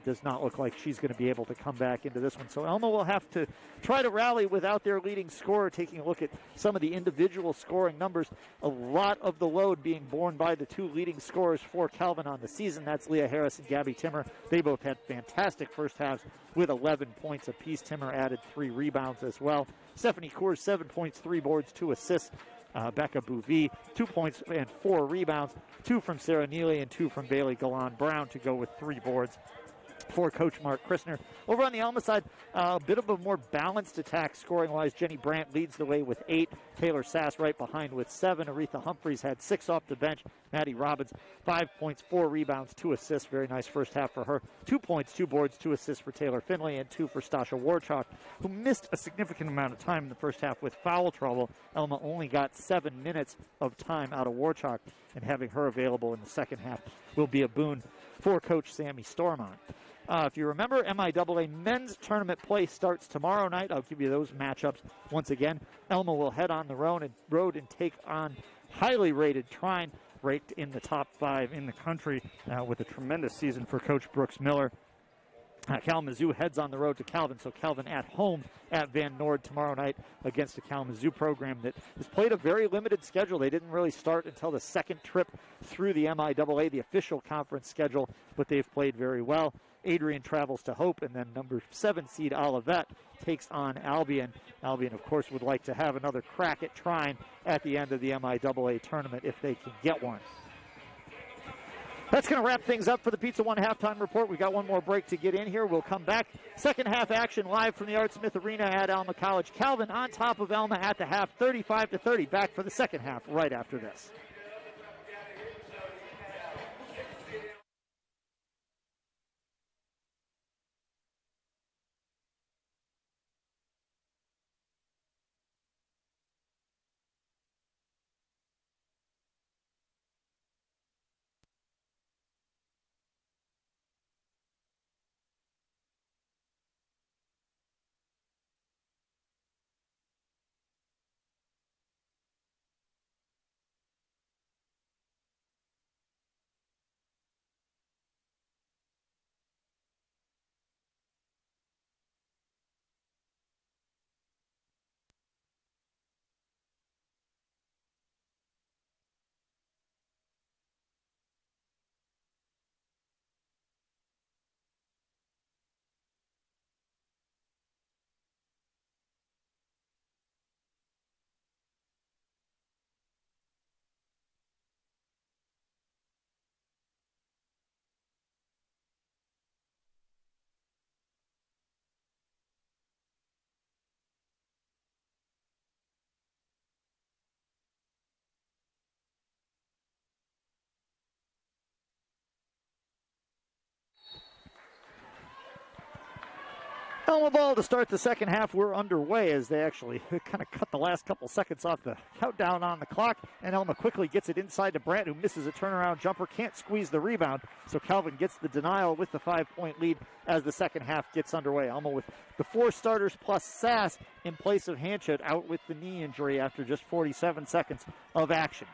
Does not look like she's going to be able to come back into this one. So Alma will have to try to rally without their leading scorer. Taking a look at some of the individual scoring numbers, a lot of the load being borne by the 2 leading scorers for Calvin on the season. That's Leah Harris and Gabby Timmer. They both had fantastic first halves with 11 points apiece. Timmer added 3 rebounds as well. Stephanie Coors, 7 points, 3 boards, 2 assists. Becca Bouvie, 2 points and 4 rebounds. 2 from Sarah Neely and 2 from Bailey Galan Brown to go with 3 boards for Coach Mark Christner. Over on the Alma side, a bit of a more balanced attack scoring-wise. Jenny Brandt leads the way with 8. Taylor Sass right behind with 7. Aretha Humphreys had 6 off the bench. Maddie Robbins, 5 points, 4 rebounds, 2 assists. Very nice first half for her. 2 points, 2 boards, 2 assists for Taylor Finley, and 2 for Stasha Warchalk, who missed a significant amount of time in the first half with foul trouble. Alma only got 7 minutes of time out of Warchalk, and having her available in the second half will be a boon for Coach Sammy Stormont. If you remember, MIAA men's tournament play starts tomorrow night. I'll give you those matchups once again. Alma will head on the road and take on highly rated Trine, ranked in the top 5 in the country with a tremendous season for Coach Brooks Miller. Kalamazoo heads on the road to Calvin, so Calvin at home at Van Noord tomorrow night against a Kalamazoo program that has played a very limited schedule. They didn't really start until the second trip through the MIAA, the official conference schedule, but they've played very well. Adrian travels to Hope, and then number 7 seed Olivet takes on Albion. Albion, of course, would like to have another crack at Trine at the end of the MIAA tournament if they can get one. That's going to wrap things up for the Pizza One halftime report. We've got one more break to get in here. We'll come back. Second half action live from the Art Smith Arena at Alma College. Calvin on top of Alma at the half, 35-30. Back for the second half right after this. Alma ball to start the second half. We're underway as they actually kind of cut the last couple seconds off the countdown on the clock. And Alma quickly gets it inside to Brandt, who misses a turnaround jumper, can't squeeze the rebound. So Calvin gets the denial with the 5-point lead as the second half gets underway. Alma with the 4 starters plus Sass in place of Hanchett out with the knee injury after just 47 seconds of action.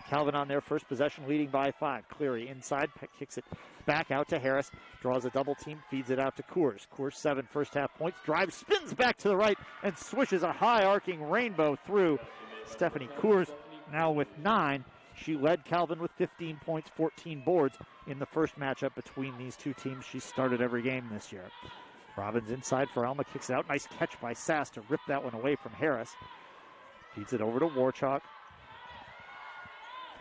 Calvin on their first possession, leading by 5. Cleary inside, kicks it back out to Harris, draws a double team, feeds it out to Coors. Coors 7 first half points, drives, spins back to the right, and swishes a high arcing rainbow through. Stephanie Coors now with 9. She led Calvin with 15 points, 14 boards in the first matchup between these two teams. She started every game this year. Robbins inside for Alma, kicks it out. Nice catch by Sass to rip that one away from Harris. Feeds it over to Warchalk.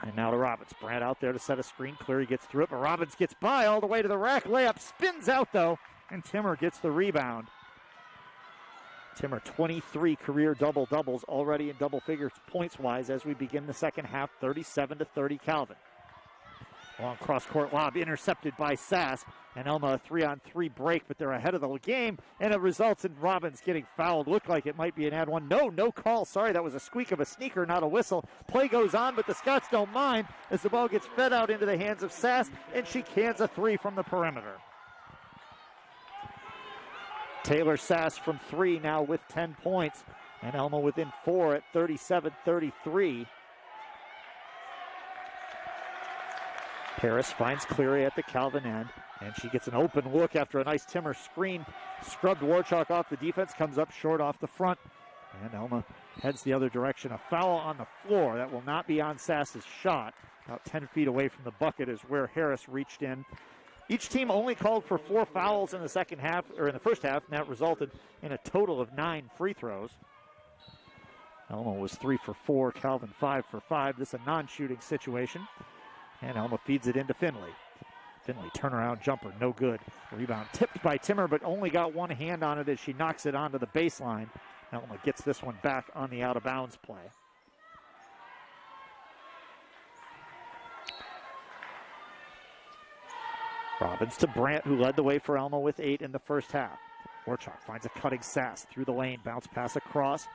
And now to Robbins. Brandt out there to set a screen. Cleary gets through it, but Robbins gets by all the way to the rack. Layup spins out, though, and Timmer gets the rebound. Timmer, 23 career double-doubles, already in double figures points-wise as we begin the second half, 37-30 Calvin. Long cross-court lob intercepted by Sass, and Alma a 3-on-3 break, but they're ahead of the game, and it results in Robbins getting fouled. Looked like it might be an ad one. No call. Sorry, that was a squeak of a sneaker, not a whistle. Play goes on, but the Scots don't mind as the ball gets fed out into the hands of Sass, and she cans a 3 from the perimeter. Taylor Sass from 3 now with 10 points, and Alma within 4 at 37-33. Harris finds Cleary at the Calvin end, and she gets an open look after a nice Timmer screen. Scrubbed Warchalk off the defense, comes up short off the front, and Alma heads the other direction. A foul on the floor. That will not be on Sass's shot. About 10 feet away from the bucket is where Harris reached in. Each team only called for 4 fouls in the second half, or in the first half, and that resulted in a total of 9 free throws. Alma was 3 for 4, Calvin 5 for 5. This is a non-shooting situation. And Alma feeds it into Finley. Finley, turnaround jumper, no good. Rebound tipped by Timmer, but only got one hand on it as she knocks it onto the baseline. Alma gets this one back on the out-of-bounds play. Robbins to Brandt, who led the way for Alma with 8 in the first half. Warchalk finds a cutting Sass through the lane, bounce pass across.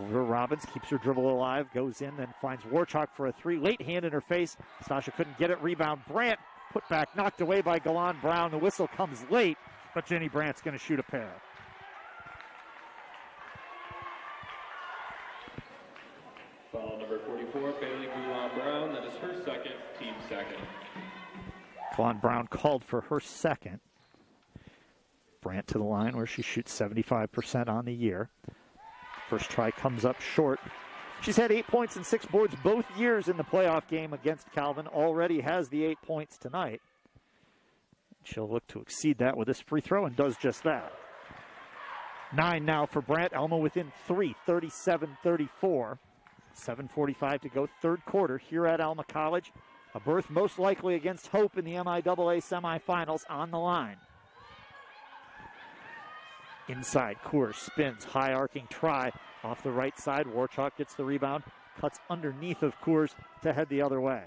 Over to Robbins, keeps her dribble alive, goes in, then finds Warchalk for a 3. Late hand in her face. Sasha couldn't get it. Rebound. Brandt put back, knocked away by Galan Brown. The whistle comes late, but Jenny Brandt's going to shoot a pair. Foul number 44, Bailey Galan Brown. That is her second, team second. Galan Brown called for her second. Brandt to the line where she shoots 75% on the year. First try comes up short. She's had 8 points and 6 boards both years in the playoff game against Calvin. Already has the 8 points tonight. She'll look to exceed that with this free throw and does just that. 9 now for Brandt. Alma within 3, 37-34. 7:45 to go, third quarter here at Alma College. A berth most likely against Hope in the MIAA semifinals on the line. Inside, Coors spins, high arcing try off the right side. Warchalk gets the rebound, cuts underneath of Coors to head the other way.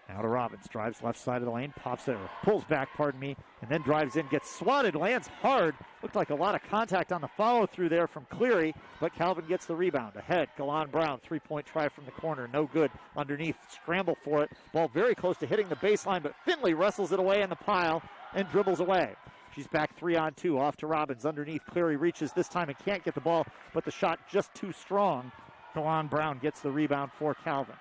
Now to Robbins, drives left side of the lane, pops it, pulls back, and then drives in, gets swatted, lands hard. Looked like a lot of contact on the follow through there from Cleary, but Calvin gets the rebound. Ahead, Galan Brown, 3-point try from the corner, no good. Underneath, scramble for it. Ball very close to hitting the baseline, but Finley wrestles it away in the pile and dribbles away. She's back 3-on-2, off to Robbins. Underneath, Cleary reaches this time and can't get the ball, but the shot just too strong. Galan Brown gets the rebound for Calvin.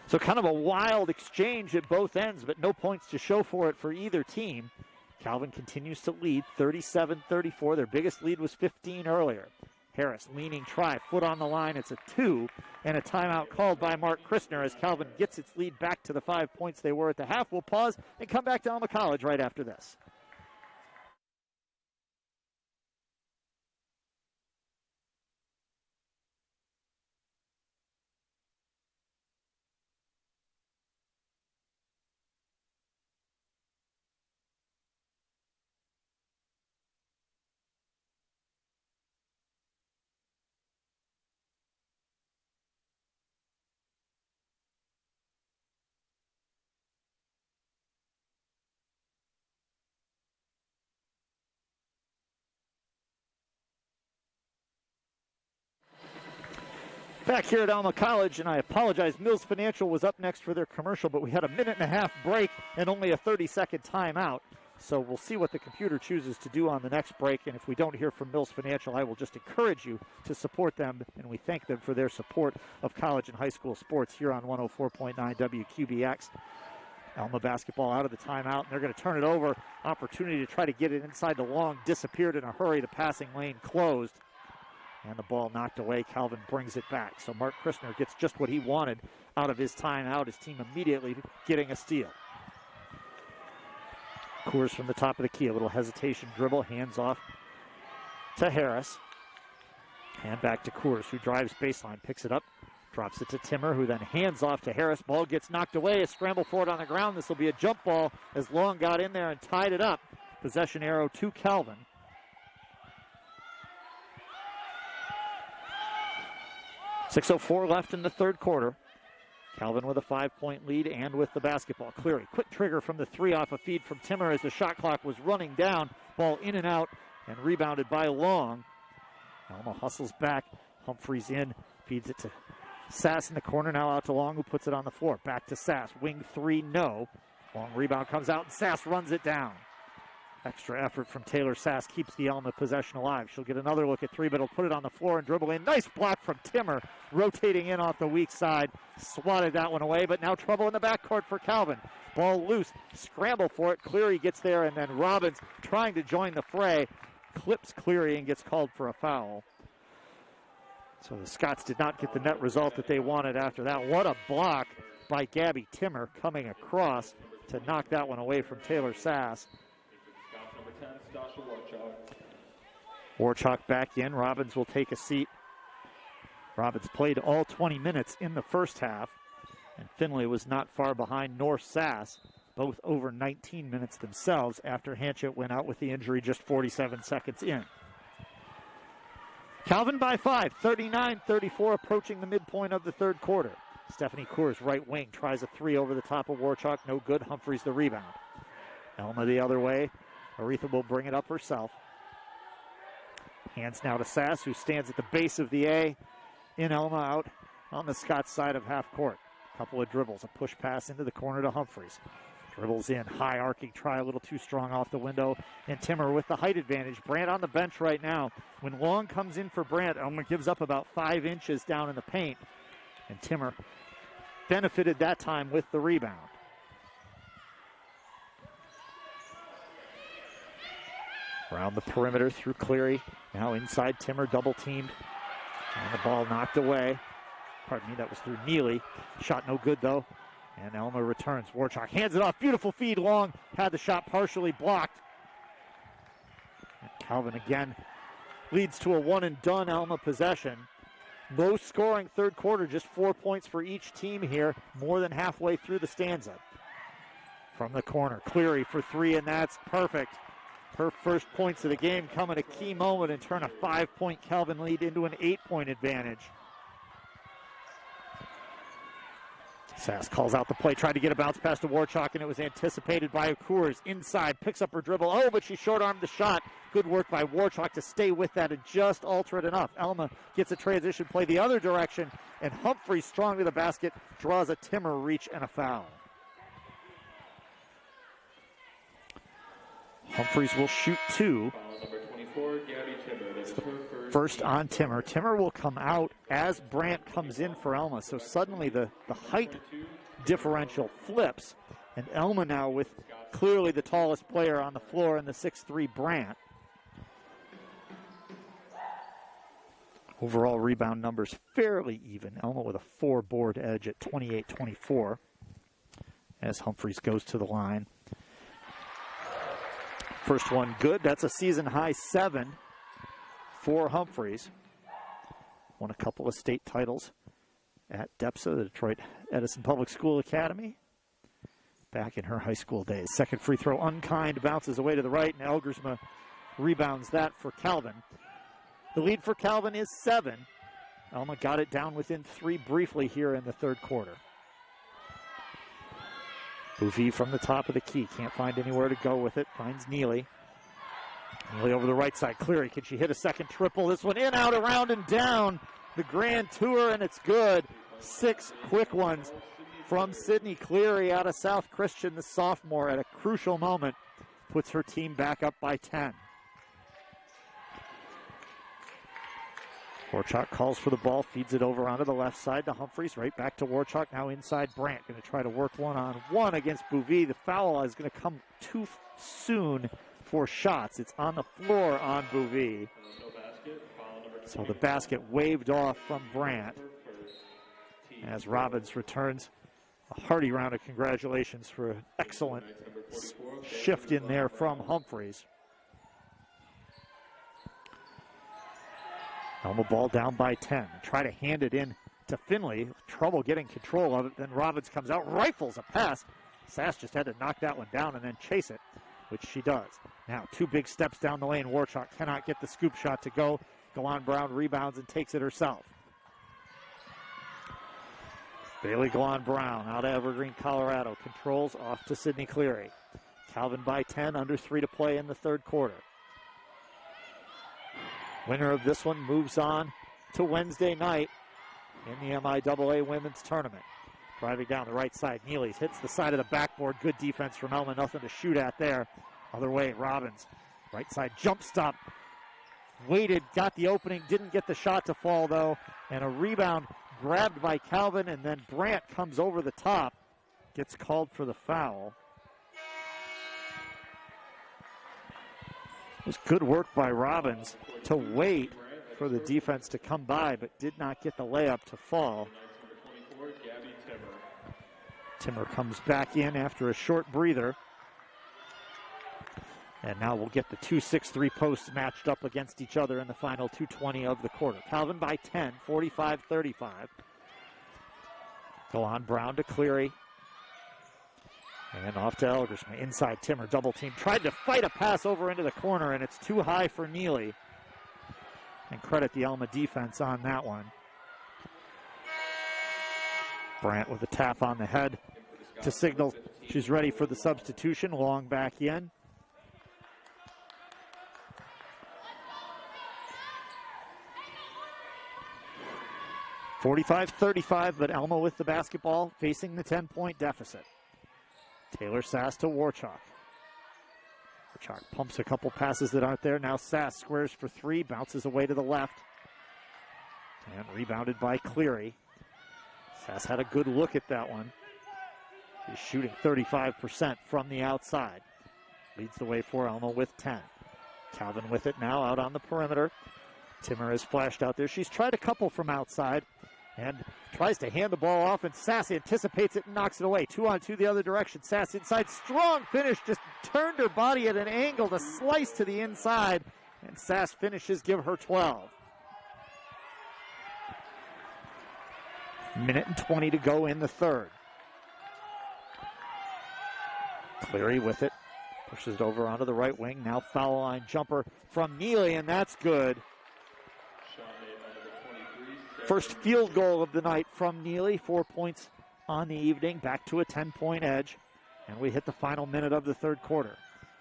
So kind of a wild exchange at both ends, but no points to show for it for either team. Calvin continues to lead 37-34. Their biggest lead was 15 earlier. Harris leaning try, foot on the line. It's a 2, and a timeout called by Mark Christner as Calvin gets its lead back to the 5 points they were at the half. We'll pause and come back to Alma College right after this. Back here at Alma College, and I apologize, Mills Financial was up next for their commercial, but we had a 1.5-minute break and only a 30-second timeout. So we'll see what the computer chooses to do on the next break. And if we don't hear from Mills Financial, I will just encourage you to support them. And we thank them for their support of college and high school sports here on 104.9 WQBX. Alma basketball out of the timeout, and they're going to turn it over. Opportunity to try to get it inside the long. Disappeared in a hurry. The passing lane closed. And the ball knocked away. Calvin brings it back. So Mark Christner gets just what he wanted out of his timeout. His team immediately getting a steal. Coors from the top of the key. A little hesitation dribble. Hands off to Harris. And back to Coors, who drives baseline. Picks it up. Drops it to Timmer, who then hands off to Harris. Ball gets knocked away. A scramble for it on the ground. This will be a jump ball as Long got in there and tied it up. Possession arrow to Calvin. .6:04 left in the third quarter. Calvin with a 5-point lead and with the basketball. Cleary, quick trigger from the three off a feed from Timmer as the shot clock was running down. Ball in and out and rebounded by Long. Alma hustles back. Humphreys in, feeds it to Sass in the corner. Now out to Long, who puts it on the floor. Back to Sass. Wing three, no. Long rebound comes out and Sass runs it down. Extra effort from Taylor Sass keeps the Alma possession alive. She'll get another look at three, but he'll put it on the floor and dribble in. Nice block from Timmer, rotating in off the weak side. Swatted that one away, but now trouble in the backcourt for Calvin. Ball loose, scramble for it. Cleary gets there, and then Robbins trying to join the fray. Clips Cleary and gets called for a foul. So the Scots did not get the net result that they wanted after that. What a block by Gabby Timmer coming across to knock that one away from Taylor Sass. Warchuk back in. Robbins will take a seat. Robbins played all 20 minutes in the first half, and Finley was not far behind nor Sass, both over 19 minutes themselves after Hanchett went out with the injury just 47 seconds in. Calvin by 5, 39-34, approaching the midpoint of the third quarter. Stephanie Coors, right wing, tries a three over the top of Warchuk. No good. Humphreys the rebound. Alma the other way. Aretha will bring it up herself. Hands now to Sass, who stands at the base of the A. In Alma out on the Scots side of half court. Couple of dribbles. A push pass into the corner to Humphreys. Dribbles in. High arcing try, a little too strong off the window. And Timmer with the height advantage. Brandt on the bench right now. When Long comes in for Brandt, Alma gives up about 5 inches down in the paint. And Timmer benefited that time with the rebound. Around the perimeter through Cleary. Now inside Timmer, double teamed. And the ball knocked away. Pardon me, that was through Neely. Shot no good though. And Alma returns. Warchuk hands it off. Beautiful feed. Long had the shot partially blocked. And Calvin again leads to a one and done Alma possession. Low scoring third quarter, just 4 points for each team here. More than halfway through the stanza. From the corner, Cleary for three, and that's perfect. Her first points of the game come at a key moment and turn a 5-point Calvin lead into an 8-point advantage. Sass calls out the play, tried to get a bounce pass to Warchuk, and it was anticipated by Coors. Inside, picks up her dribble. Oh, but she short-armed the shot. Good work by Warchuk to stay with that and just alter it enough. Alma gets a transition play the other direction, and Humphrey, strong to the basket, draws a Timmer reach and a foul. Humphreys will shoot two. First on Timmer. Timmer will come out as Brandt comes in for Alma. So suddenly the height differential flips. And Alma now with clearly the tallest player on the floor in the 6'3" Brandt. Overall rebound numbers fairly even. Alma with a 4-board edge at 28-24 as Humphreys goes to the line. First one good. That's a season high 7 for Humphreys. Won a couple of state titles at DEPSA, the Detroit Edison Public School Academy, back in her high school days. Second free throw, unkind, bounces away to the right, and Elgersma rebounds that for Calvin. The lead for Calvin is 7. Alma got it down within 3 briefly here in the third quarter. Bouvier from the top of the key. Can't find anywhere to go with it. Finds Neely. Neely over the right side. Cleary. Can she hit a second triple? This one in, out, around, and down. The Grand Tour, and it's good. 6 quick ones from Sydney Cleary out of South Christian, the sophomore, at a crucial moment. puts her team back up by 10. Warchuk calls for the ball, feeds it over onto the left side to Humphreys, right back to Warchuk, now inside Brandt. Going to try to work one-on-one against Bouvie. The foul is going to come too soon for shots. It's on the floor on Bouvie. So the basket waved off from Brandt as Robbins returns. A hearty round of congratulations for an excellent shift in there from Humphreys. Alma ball down by 10. Try to hand it in to Finley. Trouble getting control of it. Then Robbins comes out, rifles a pass. Sass just had to knock that one down and then chase it, which she does. Now 2 big steps down the lane. Warchuk cannot get the scoop shot to go. Gowan Brown rebounds and takes it herself. Bailey Gowan Brown out of Evergreen, Colorado. Controls off to Sydney Cleary. Calvin by 10, under 3 to play in the third quarter. Winner of this one moves on to Wednesday night in the MIAA Women's Tournament. Driving down the right side, Neely's hits the side of the backboard. Good defense from Alma, nothing to shoot at there. Other way, Robbins. Right side jump stop. Waited, got the opening, didn't get the shot to fall though. And a rebound grabbed by Calvin, and then Brandt comes over the top. Gets called for the foul. It was good work by Robbins to wait for the defense to come by, but did not get the layup to fall. Timmer comes back in after a short breather. And now we'll get the 2-6-3 posts matched up against each other in the final 2:20 of the quarter. Calvin by 10, 45-35. Gowan Brown to Cleary. And off to Elgersma. Inside Timmer, double team. Tried to fight a pass over into the corner, and it's too high for Neely. And credit the Alma defense on that one. Brandt with a tap on the head to signal she's ready for the substitution. Long back in. (45-35), but Alma with the basketball, facing the 10-point deficit. Taylor Sass to Warchuk. Warchuk pumps a couple passes that aren't there. Now Sass squares for 3, bounces away to the left. And rebounded by Cleary. Sass had a good look at that one. He's shooting 35% from the outside. Leads the way for Alma with 10. Calvin with it now out on the perimeter. Timmer has flashed out there. She's tried a couple from outside and tries to hand the ball off, and Sass anticipates it and knocks it away. 2-on-2 the other direction. Sass inside, strong finish, just turned her body at an angle to slice to the inside, and Sass finishes, give her 12. Minute and 20 to go in the third. Cleary with it, pushes it over onto the right wing. Now foul line jumper from Neely, and that's good. First field goal of the night from Neely, 4 points on the evening, back to a 10-point edge, and we hit the final minute of the third quarter.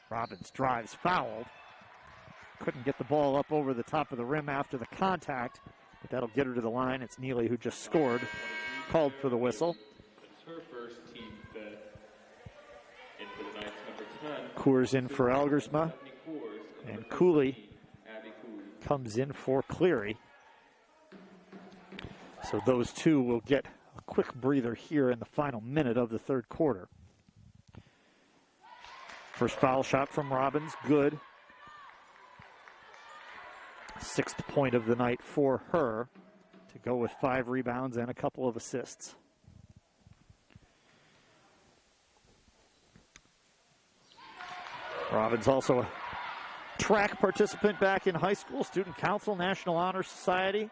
Robbins drives, fouled. Couldn't get the ball up over the top of the rim after the contact, but that'll get her to the line. It's Neely who just scored, called for the whistle. It's her first team fifth. In for the Knights, number 10. Coors in for Elgersma, and Cooley comes in for Cleary. So those two will get a quick breather here in the final minute of the third quarter. First foul shot from Robbins, good. 6th point of the night for her, to go with 5 rebounds and a couple of assists. Robbins also a track participant back in high school, student council, National Honor Society.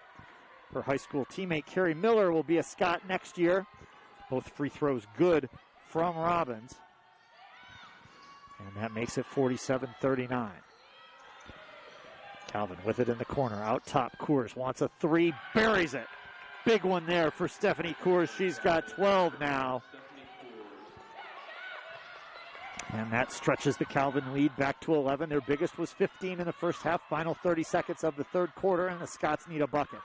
Her high school teammate Carrie Miller will be a Scott next year. Both free throws good from Robbins. And that makes it 47-39. Calvin with it in the corner. Out top, Coors wants a 3, buries it. Big one there for Stephanie Coors. She's got 12 now. And that stretches the Calvin lead back to 11. Their biggest was 15 in the first half. Final 30 seconds of the third quarter, and the Scots need a bucket.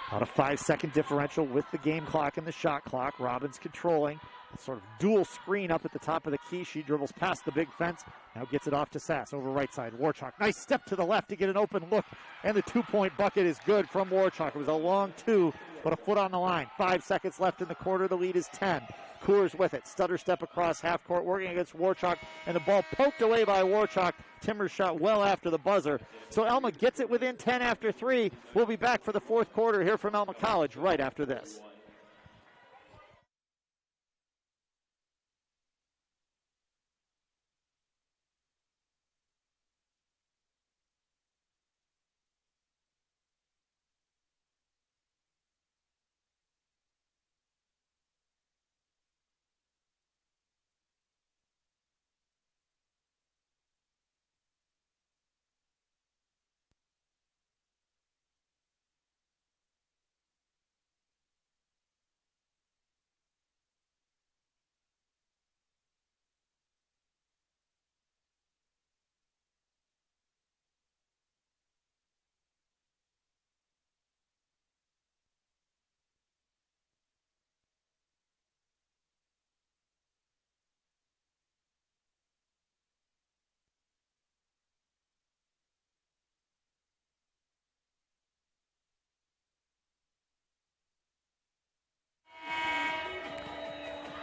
About a 5-second differential with the game clock and the shot clock. Robbins controlling. Sort of dual screen up at the top of the key. She dribbles past the big fence. Now gets it off to Sass over right side. Warchuk, nice step to the left to get an open look. And the 2-point bucket is good from Warchuk. It was a long two, but a foot on the line. 5 seconds left in the quarter. The lead is 10. Coors with it. Stutter step across half court, working against Warchuk. And the ball poked away by Warchuk. Timbers shot well after the buzzer. So Alma gets it within 10 after 3. We'll be back for the fourth quarter here from Alma College right after this.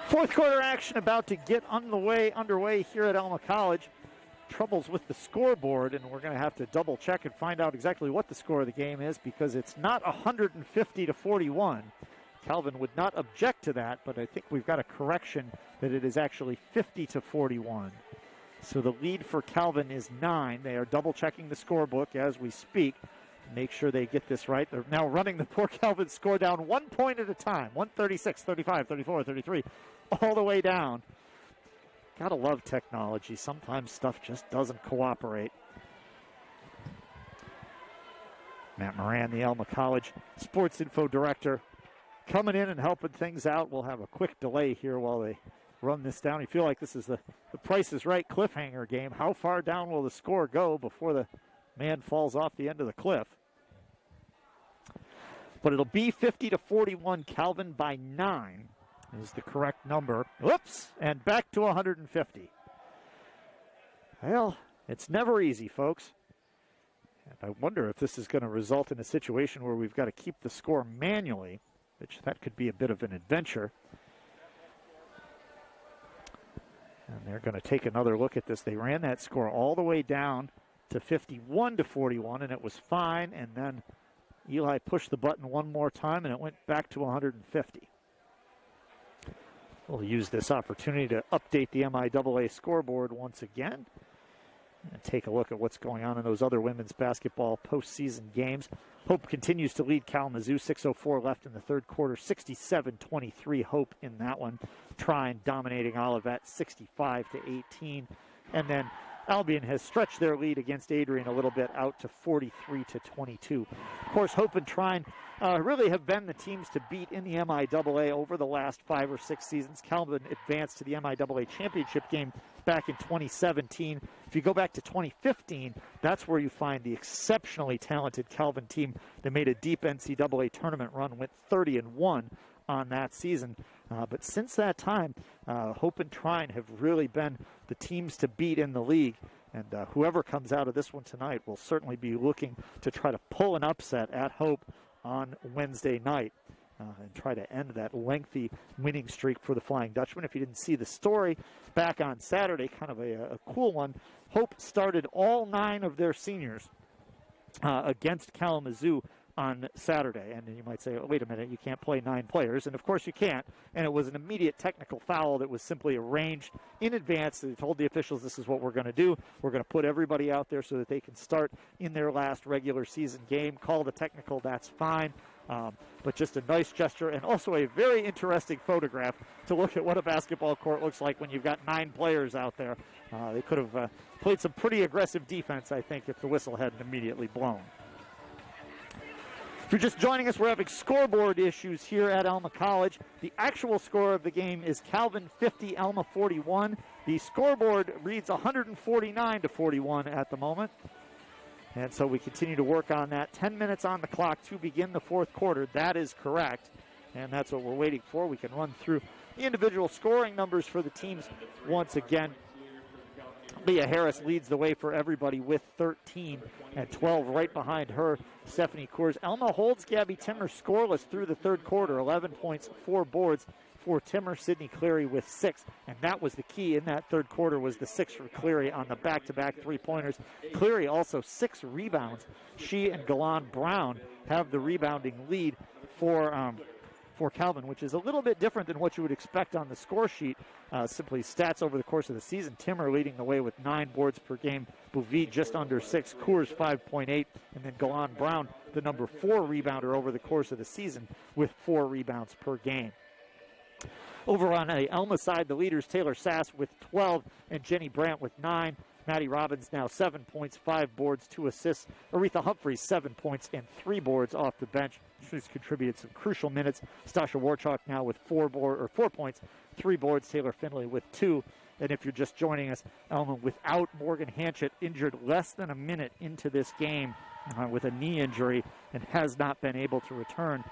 Fourth quarter action about to get underway here at Alma College. Troubles with the scoreboard, and we're going to have to double check and find out exactly what the score of the game is, because it's not 150-41. Calvin would not object to that, but I think we've got a correction that it is actually 50-41. So the lead for Calvin is 9. They are double checking the scorebook as we speak. Make sure they get this right. They're now running the poor Calvin score down 1 point at a time. 136, 35, 34, 33, all the way down. Gotta love technology. Sometimes stuff just doesn't cooperate. Matt Moran, the Alma College Sports Info Director, coming in and helping things out. We'll have a quick delay here while they run this down. You feel like this is the Price is Right cliffhanger game. How far down will the score go before the man falls off the end of the cliff? But it'll be 50-41. Calvin by 9 is the correct number. Whoops, and back to 150. Well, it's never easy, folks. And I wonder if this is going to result in a situation where we've got to keep the score manually, which that could be a bit of an adventure. And they're going to take another look at this. They ran that score all the way down to 51-41, and it was fine. And then Eli pushed the button one more time, and it went back to 150. We'll use this opportunity to update the MIAA scoreboard once again and take a look at what's going on in those other women's basketball postseason games. Hope continues to lead Kalamazoo. 6:04 left in the third quarter. 67-23 Hope in that one. Trine dominating Olivet 65-18. And then Albion has stretched their lead against Adrian a little bit out to 43-22. Of course, Hope and Trine really have been the teams to beat in the MIAA over the last 5 or 6 seasons. Calvin advanced to the MIAA championship game back in 2017. If you go back to 2015, that's where you find the exceptionally talented Calvin team that made a deep NCAA tournament run, went 30-1 on that season. But since that time, Hope and Trine have really been the teams to beat in the league. And whoever comes out of this one tonight will certainly be looking to try to pull an upset at Hope on Wednesday night and try to end that lengthy winning streak for the Flying Dutchman. If you didn't see the story back on Saturday, kind of a cool one, Hope started all 9 of their seniors against Kalamazoo on Saturday. And you might say, oh, wait a minute, you can't play 9 players. And of course you can't. And it was an immediate technical foul that was simply arranged in advance. They told the officials, this is what we're going to do. We're going to put everybody out there so that they can start in their last regular season game. Call the technical, that's fine. But just a nice gesture, and also a very interesting photograph to look at what a basketball court looks like when you've got 9 players out there. They could have played some pretty aggressive defense, I think, if the whistle hadn't immediately blown. If you're just joining us, we're having scoreboard issues here at Alma College. The actual score of the game is Calvin 50, Alma 41. The scoreboard reads 149-41 at the moment. And so we continue to work on that. 10 minutes on the clock to begin the fourth quarter. That is correct. And that's what we're waiting for. We can run through The individual scoring numbers for the teams once again. Leah Harris leads the way for everybody with 13 and 12 right behind her, Stephanie Coors. Alma holds Gabby Timmer scoreless through the third quarter, 11 points, 4 boards for Timmer. Sydney Cleary with 6, and that was the key in that third quarter, was the 6 for Cleary on the back-to-back three-pointers. Cleary also 6 rebounds. She and Galan Brown have the rebounding lead for Calvin, which is a little bit different than what you would expect on the score sheet. Simply stats over the course of the season. Timmer leading the way with 9 boards per game. Bouvier just under 6. Coors 5.8. And then Galan Brown, the number 4 rebounder over the course of the season with 4 rebounds per game. Over on the Alma side, the leaders Taylor Sass with 12 and Jenny Brandt with 9. Maddie Robbins now 7 points, 5 boards, 2 assists. Aretha Humphreys 7 points and 3 boards off the bench. She's contributed some crucial minutes. Stasha Warchalk now with 4 points, 3 boards. Taylor Finley with 2. And if you're just joining us, Alma without Morgan Hanchett, injured less than a minute into this game with a knee injury and has not been able to return.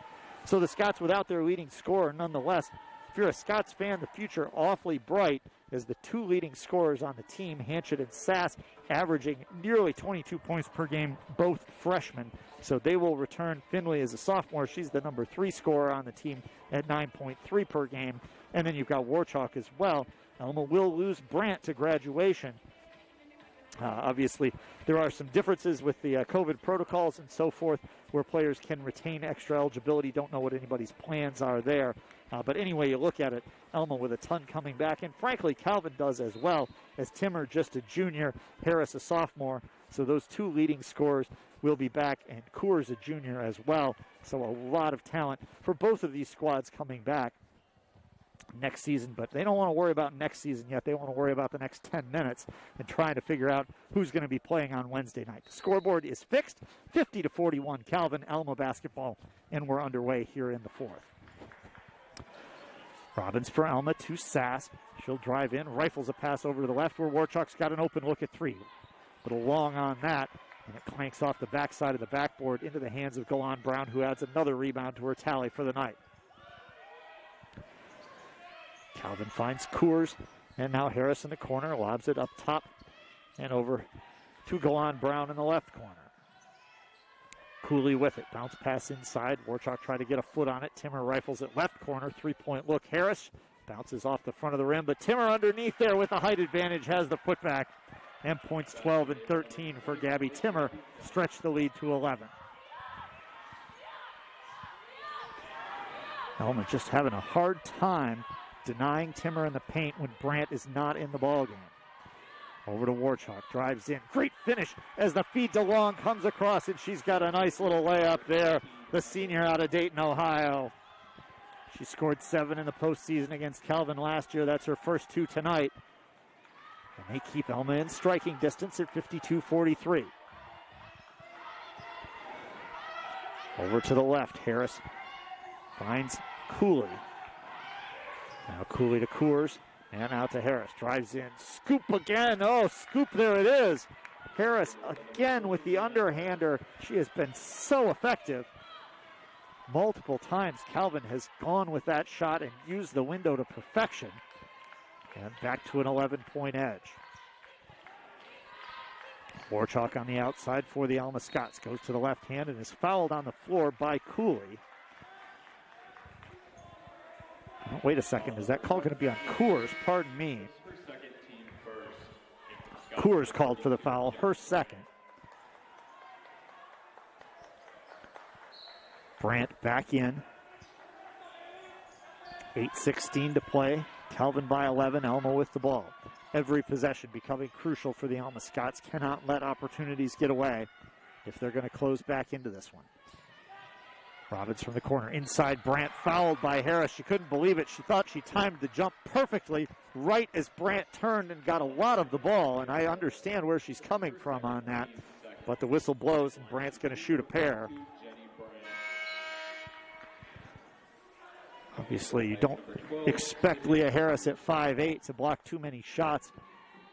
So the Scots without their leading scorer nonetheless. If you're a Scots fan, the future awfully bright as the 2 leading scorers on the team, Hanchett and Sass, averaging nearly 22 points per game, both freshmen. So they will return. Finley is a sophomore. She's the number 3 scorer on the team at 9.3 per game. And then you've got Warchalk as well. Alma will lose Brandt to graduation. Obviously, there are some differences with the COVID protocols and so forth where players can retain extra eligibility. Don't know what anybody's plans are there. But anyway, you look at it, Alma with a ton coming back. And frankly, Calvin does as well, as Timmer just a junior, Harris a sophomore. So those 2 leading scorers will be back, and Coors a junior as well. So a lot of talent for both of these squads coming back next season, but they don't want to worry about next season yet. They want to worry about the next 10 minutes and trying to figure out who's going to be playing on Wednesday night. The scoreboard is fixed, 50-41 Calvin, Alma basketball, and we're underway here in the 4th. Robbins for Alma to Sass. She'll drive in, rifles a pass over to the left where Warchalk's got an open look at 3. But a long on that, and it clanks off the backside of the backboard into the hands of Galan Brown, who adds another rebound to her tally for the night. Calvin finds Coors, and now Harris in the corner, lobs it up top and over to Galan Brown in the left corner. Cooley with it, bounce pass inside. Warchalk tried to get a foot on it. Timmer rifles it left corner, 3-point look. Harris bounces off the front of the rim, but Timmer underneath there with the height advantage has the putback. And points 12 and 13 for Gabby Timmer, stretch the lead to 11. Alma just having a hard time denying Timmer in the paint when Brandt is not in the ballgame. Over to Warchalk, drives in. Great finish as the feed to Long comes across, and she's got a nice little layup there. The senior out of Dayton, Ohio. She scored 7 in the postseason against Calvin last year. That's her first 2 tonight. And they keep Alma in striking distance at 52-43. Over to the left, Harris finds Cooley. Now Cooley to Coors, and out to Harris. Drives in, scoop again. Oh, scoop, there it is. Harris again with the underhander. She has been so effective. Multiple times Calvin has gone with that shot and used the window to perfection. And back to an 11-point edge. Warchalk on the outside for the Alma Scots. Goes to the left hand and is fouled on the floor by Cooley. Oh, wait a second, is that call going to be on Coors? Pardon me. Coors called for the foul, her second. Brandt back in. 8:16 to play. Calvin by 11, Alma with the ball. Every possession becoming crucial for the Alma Scots. Cannot let opportunities get away if they're going to close back into this one. Robbins from the corner. Inside, Brandt fouled by Harris. She couldn't believe it. She thought she timed the jump perfectly right as Brandt turned and got a lot of the ball. And I understand where she's coming from on that. But the whistle blows and Brandt's going to shoot a pair. Obviously, you don't expect Leah Harris at 5'8" to block too many shots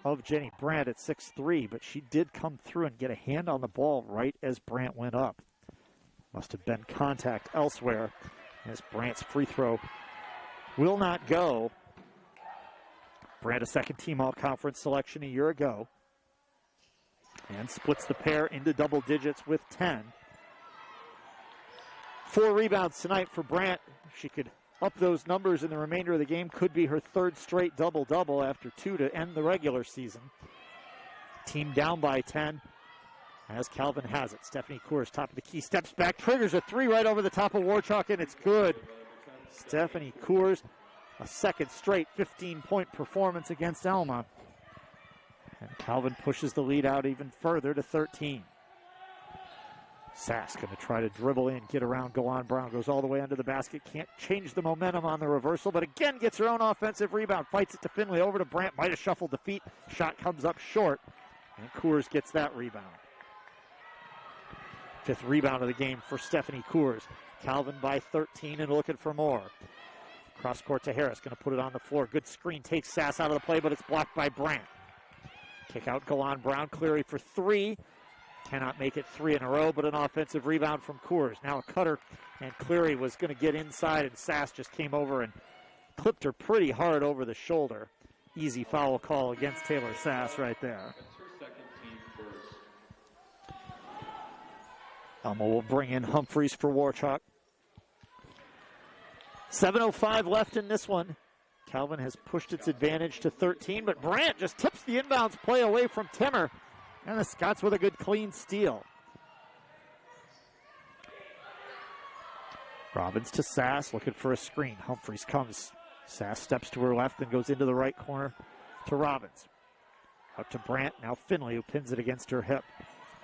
of Jenny Brandt at 6'3", but she did come through and get a hand on the ball right as Brandt went up. Must have been contact elsewhere as Brandt's free throw will not go. Brant, a second-team all-conference selection a year ago, and splits the pair into double digits with 10. 4 rebounds tonight for Brant. She could up those numbers in the remainder of the game. Could be her 3rd straight double-double after 2 to end the regular season. Team down by 10 as Calvin has it. Stephanie Coors, top of the key, steps back, triggers a 3 right over the top of Warchalk, and it's good. Stephanie Coors, a 2nd straight 15-point performance against Alma. And Calvin pushes the lead out even further to 13. Sass going to try to dribble in, get around, go on. Brown goes all the way under the basket. Can't change the momentum on the reversal, but again gets her own offensive rebound. Fights it to Finley, over to Brant. Might have shuffled the feet. Shot comes up short, and Coors gets that rebound. 5th rebound of the game for Stephanie Coors. Calvin by 13 and looking for more. Cross court to Harris, going to put it on the floor. Good screen, takes Sass out of the play, but it's blocked by Brant. Kick out, go on. Brown, Cleary for 3. Cannot make it 3 in a row, but an offensive rebound from Coors. Now a cutter, and Cleary was going to get inside, and Sass just came over and clipped her pretty hard over the shoulder. Easy foul call against Taylor Sass right there. Alma will bring in Humphreys for Warchalk. 7:05 left in this one. Calvin has pushed its advantage to 13, but Brant just tips the inbounds play away from Timmer. And the Scots with a good clean steal. Robbins to Sass, looking for a screen. Humphreys comes. Sass steps to her left and goes into the right corner to Robbins. Out to Brant, now Finley, who pins it against her hip.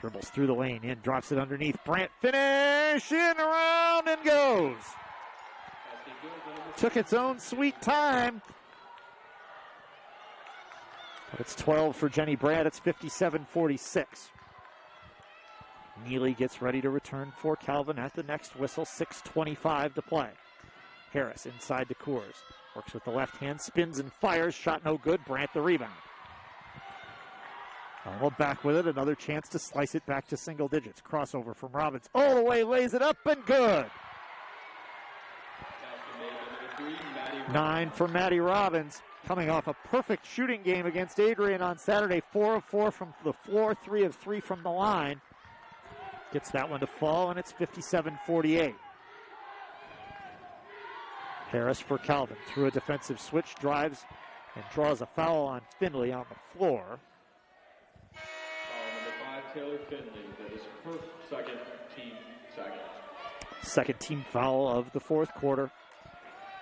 Dribbles through the lane, in, drops it underneath. Brant finish, in, around, and goes. Took its own sweet time. But it's 12 for Jenny Brant. It's 57-46. Neely gets ready to return for Calvin at the next whistle. 6:25 to play. Harris inside to Coors. Works with the left hand, spins and fires. Shot no good. Brant the rebound. Alma back with it. Another chance to slice it back to single digits. Crossover from Robbins. All the way, lays it up and good. 9 for Maddie Robbins. Coming off a perfect shooting game against Adrian on Saturday. 4 of 4 from the floor, 3 of 3 from the line. Gets that one to fall, and it's 57-48. Harris for Calvin. Through a defensive switch, drives and draws a foul on Finley on the floor. Number 5, Taylor Finley. That is her second team second. Second team foul of the fourth quarter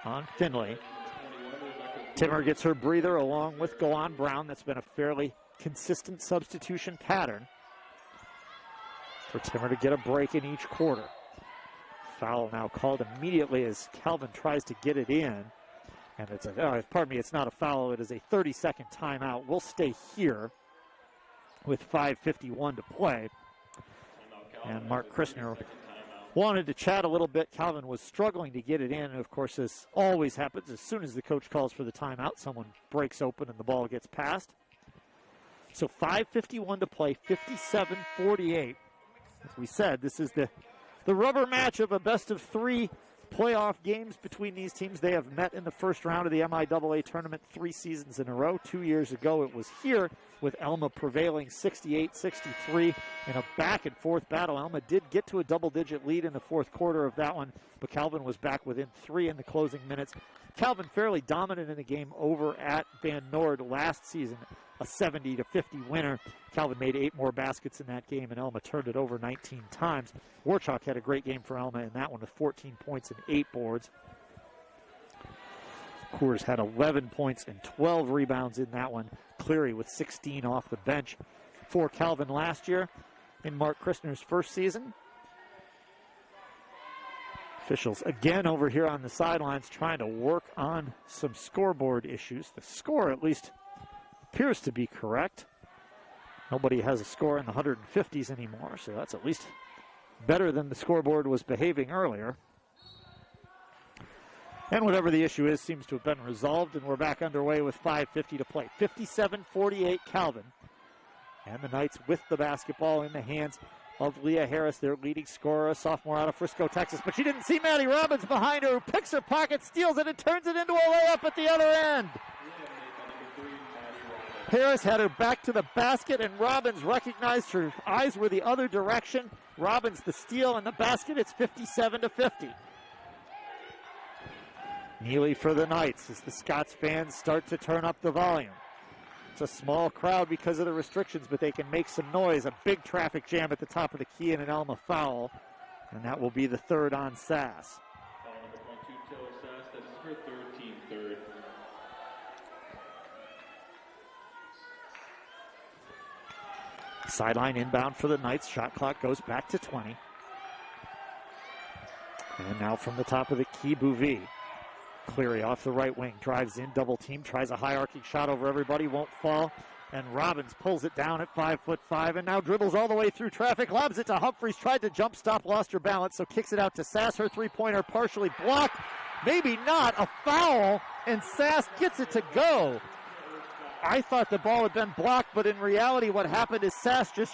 on Finley. Timmer gets her breather along with Golan Brown. That's been a fairly consistent substitution pattern for Timmer to get a break in each quarter. Foul now called immediately as Calvin tries to get it in. And it's it's not a foul. It is a 30-second timeout. We'll stay here with 5:51 to play. And Mark Christner wanted to chat a little bit. Calvin was struggling to get it in. And of course, as always happens, as soon as the coach calls for the timeout, someone breaks open and the ball gets passed. So 5:51 to play, 57-48. As we said, this is the rubber match of a best-of-3 playoff games between these teams. They have met in the first round of the MIAA tournament 3 seasons in a row. 2 years ago, it was here with Alma prevailing 68-63 in a back-and-forth battle. Alma did get to a double-digit lead in the fourth quarter of that one, but Calvin was back within 3 in the closing minutes. Calvin fairly dominant in the game over at Van Noord last season, a 70-50 winner. Calvin made 8 more baskets in that game, and Alma turned it over 19 times. Warchalk had a great game for Alma in that one with 14 points and 8 boards. Coors had 11 points and 12 rebounds in that one. Cleary with 16 off the bench for Calvin last year in Mark Christner's first season. Officials again over here on the sidelines trying to work on some scoreboard issues. The score at least appears to be correct. Nobody has a score in the 150s anymore, so that's at least better than the scoreboard was behaving earlier. And whatever the issue is seems to have been resolved, and we're back underway with 5:50 to play. 57-48 Calvin. And the Knights with the basketball in the hands. of Leah Harris, their leading scorer, a sophomore out of Frisco, Texas. But she didn't see Maddie Robbins behind her, who picks her pocket, steals it, and turns it into a layup at the other end. Harris had her back to the basket, and Robbins recognized her eyes were the other direction. Robbins the steal and the basket. It's 57-50. Neely for the Knights as the Scots fans start to turn up the volume. It's a small crowd because of the restrictions, but they can make some noise. A big traffic jam at the top of the key and an Alma foul, and that will be the third on Sass. Foul number 22, Taylor Sass. That is her third, team third. Sideline inbound for the Knights. Shot clock goes back to 20. And now from the top of the key, Bouvie. Cleary off the right wing, drives in, double team, tries a high arcing shot over everybody, won't fall. And Robbins pulls it down at 5'5", and now dribbles all the way through traffic, lobs it to Humphries, tried to jump stop, lost her balance, so kicks it out to Sass. Her three-pointer partially blocked, maybe not, a foul, and Sass gets it to go. I thought the ball had been blocked, but in reality what happened is Sass just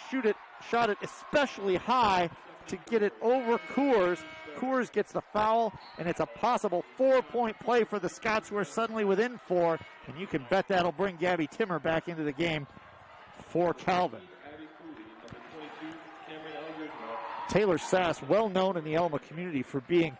shot it especially high to get it over Coors. Coors gets the foul, and it's a possible 4-point play for the Scots, who are suddenly within 4, and you can bet that'll bring Gabby Timmer back into the game for Calvin. Taylor Sass, well known in the Alma community for being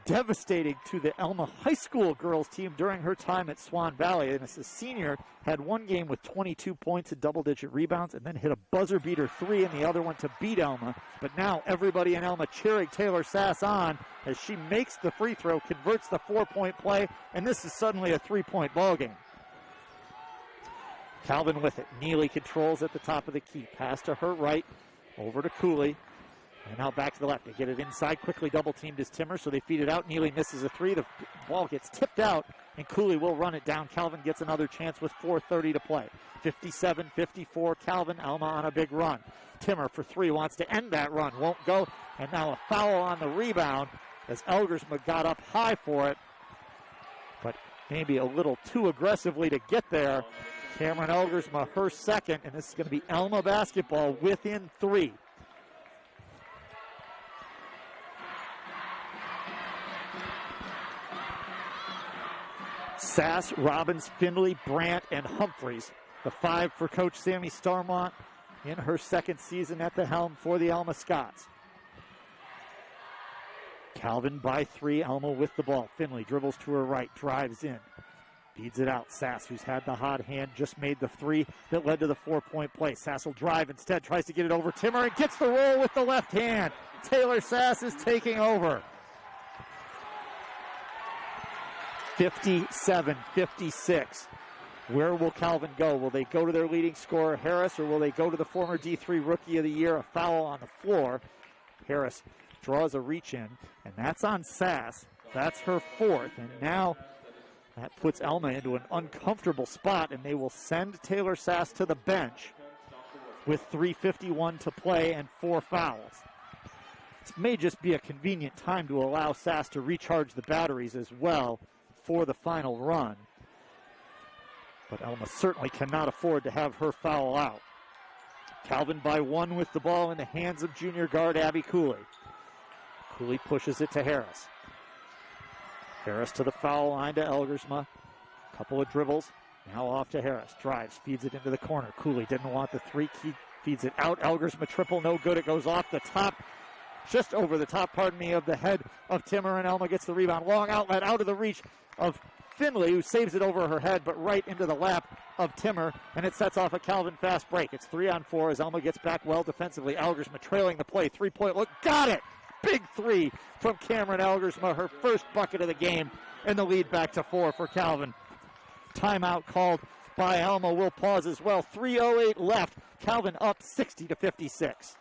devastating to the Alma High School girls team during her time at Swan Valley. And as a senior, had one game with 22 points and double-digit rebounds, and then hit a buzzer-beater 3 in the other one to beat Alma. But now everybody in Alma cheering Taylor Sass on as she makes the free throw, converts the 4-point play, and this is suddenly a 3-point ball game. Calvin with it. Neely controls at the top of the key. Pass to her right, over to Cooley. And now back to the left. They get it inside. Quickly double-teamed is Timmer, so they feed it out. Neely misses a 3. The ball gets tipped out, and Cooley will run it down. Calvin gets another chance with 4:30 to play. 57-54, Calvin. Alma on a big run. Timmer for 3 wants to end that run. Won't go. And now a foul on the rebound as Elgersma got up high for it, but maybe a little too aggressively to get there. Cameron Elgersma, her second, and this is going to be Alma basketball within 3. Sass, Robbins, Finley, Brandt, and Humphries. The 5 for Coach Sammy Starmont in her second season at the helm for the Alma Scots. Calvin by 3, Alma with the ball. Finley dribbles to her right, drives in, feeds it out. Sass, who's had the hot hand, just made the 3 that led to the 4-point play. Sass will drive instead, tries to get it over Timmer, and gets the roll with the left hand. Taylor Sass is taking over. 57-56. Where will Calvin go? Will they go to their leading scorer, Harris, or will they go to the former D3 Rookie of the Year? A foul on the floor. Harris draws a reach in, and that's on Sass. That's her 4th, and now that puts Alma into an uncomfortable spot, and they will send Taylor Sass to the bench with 3:51 to play and 4 fouls. This may just be a convenient time to allow Sass to recharge the batteries as well for the final run. But Alma certainly cannot afford to have her foul out. Calvin by 1 with the ball in the hands of junior guard Abby Cooley. Cooley pushes it to Harris. Harris to the foul line to Elgersma. Couple of dribbles. Now off to Harris. Drives, feeds it into the corner. Cooley didn't want the 3. Feeds it out. Elgersma triple, no good. It goes off the top. Just over the top, of the head of Timmer, and Alma gets the rebound. Long outlet out of the reach of Finley, who saves it over her head, but right into the lap of Timmer, and it sets off a Calvin fast break. It's 3-on-4 as Alma gets back well defensively. Elgersma trailing the play. 3-point look. Got it! Big 3 from Cameron Elgersma, her first bucket of the game, and the lead back to 4 for Calvin. Timeout called by Alma. Will pause as well. 3:08 left. Calvin up 60-56.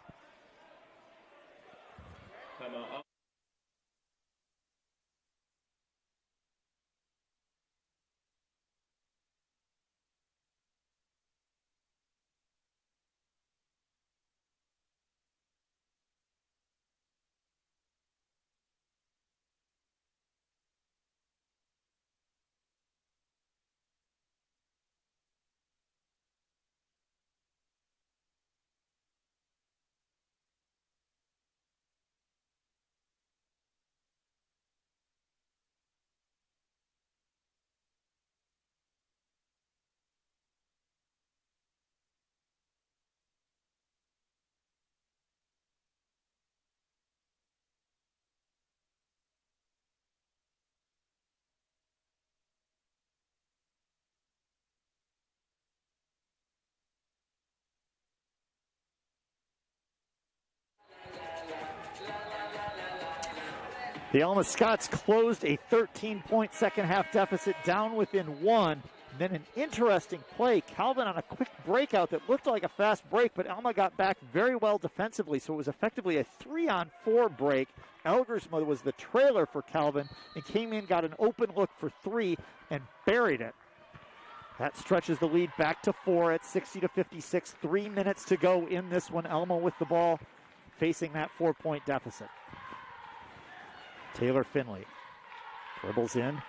The Alma Scots closed a 13-point second-half deficit down within one. Then an interesting play. Calvin on a quick breakout that looked like a fast break, but Alma got back very well defensively, so it was effectively a 3-on-4 break. Elgersma was the trailer for Calvin and came in, got an open look for three, and buried it. That stretches the lead back to 4 at 60-56. 3 minutes to go in this one. Alma with the ball, facing that 4-point deficit. Taylor Finley dribbles in,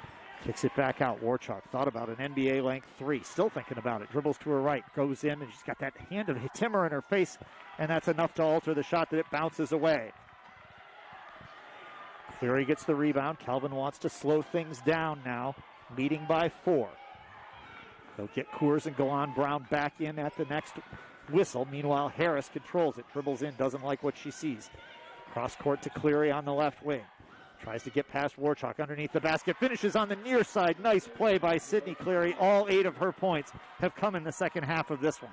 kicks it back out. Warchuk thought about an NBA length three, still thinking about it. Dribbles to her right, goes in, and she's got that hand of Timmer in her face, and that's enough to alter the shot that it bounces away. Cleary gets the rebound. Calvin wants to slow things down now, leading by 4. They'll get Coors and Golan Brown back in at the next whistle. Meanwhile, Harris controls it, dribbles in, doesn't like what she sees. Cross court to Cleary on the left wing. Tries to get past Warchuk underneath the basket. Finishes on the near side. Nice play by Sydney Cleary. All 8 of her points have come in the second half of this one.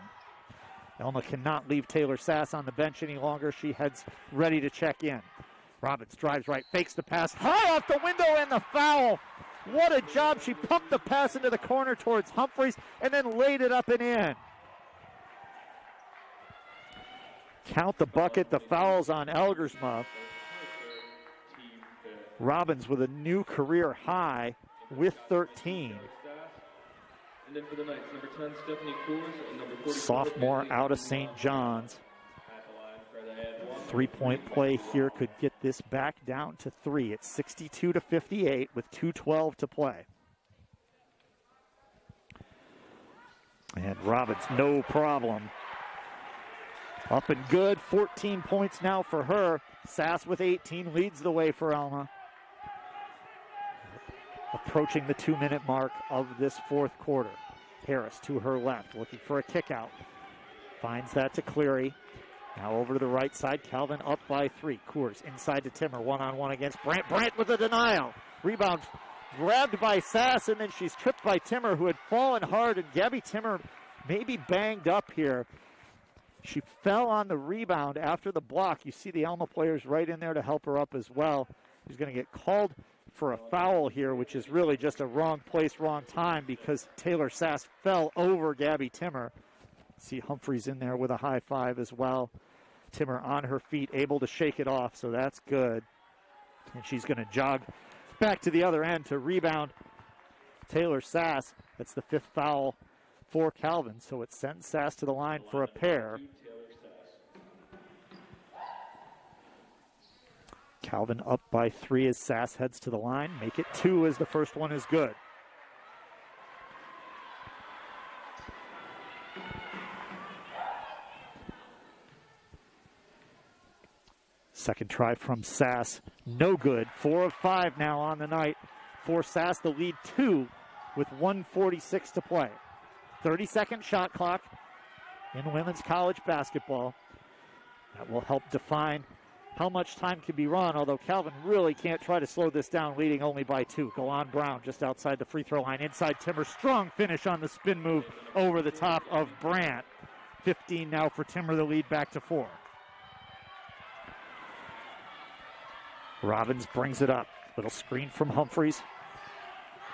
Alma cannot leave Taylor Sass on the bench any longer. She heads ready to check in. Robbins drives right, fakes the pass. High off the window and the foul. What a job. She pumped the pass into the corner towards Humphreys and then laid it up and in. Count the bucket. The foul's on Elgersma. Robbins with a new career high with 13. And then for the Knights, number 10, Stephanie Coors, and number 44, sophomore out of St. John's. 3-point play here could get this back down to 3. It's 62-58 with 2:12 to play. And Robbins, no problem. Up and good. 14 points now for her. Sass with 18 leads the way for Alma. Approaching the 2-minute mark of this fourth quarter. Harris to her left, looking for a kick out. Finds that to Cleary. Now over to the right side. Calvin up by 3. Coors inside to Timmer. One-on-one against Brandt. Brandt with a denial. Rebound grabbed by Sass, and then she's tripped by Timmer, who had fallen hard. And Gabby Timmer maybe banged up here. She fell on the rebound after the block. You see the Alma players right in there to help her up as well. She's going to get called for a foul here, which is really just a wrong place, wrong time, because Taylor Sass fell over Gabby Timmer. See Humphreys in there with a high five as well. Timmer on her feet, able to shake it off, so that's good. And she's going to jog back to the other end to rebound Taylor Sass. That's the 5th foul for Calvin, so it sends Sass to the line for a pair. Calvin up by 3 as Sass heads to the line. Make it 2 as the first one is good. Second try from Sass, no good. 4 of 5 now on the night for Sass. The lead 2 with 1:46 to play. 30-second shot clock in women's college basketball. That will help define how much time can be run, although Calvin really can't try to slow this down, leading only by 2. Golan Brown just outside the free throw line. Inside Timmer, strong finish on the spin move over the top of Brandt. 15 now for Timmer, the lead back to 4. Robbins brings it up. Little screen from Humphreys.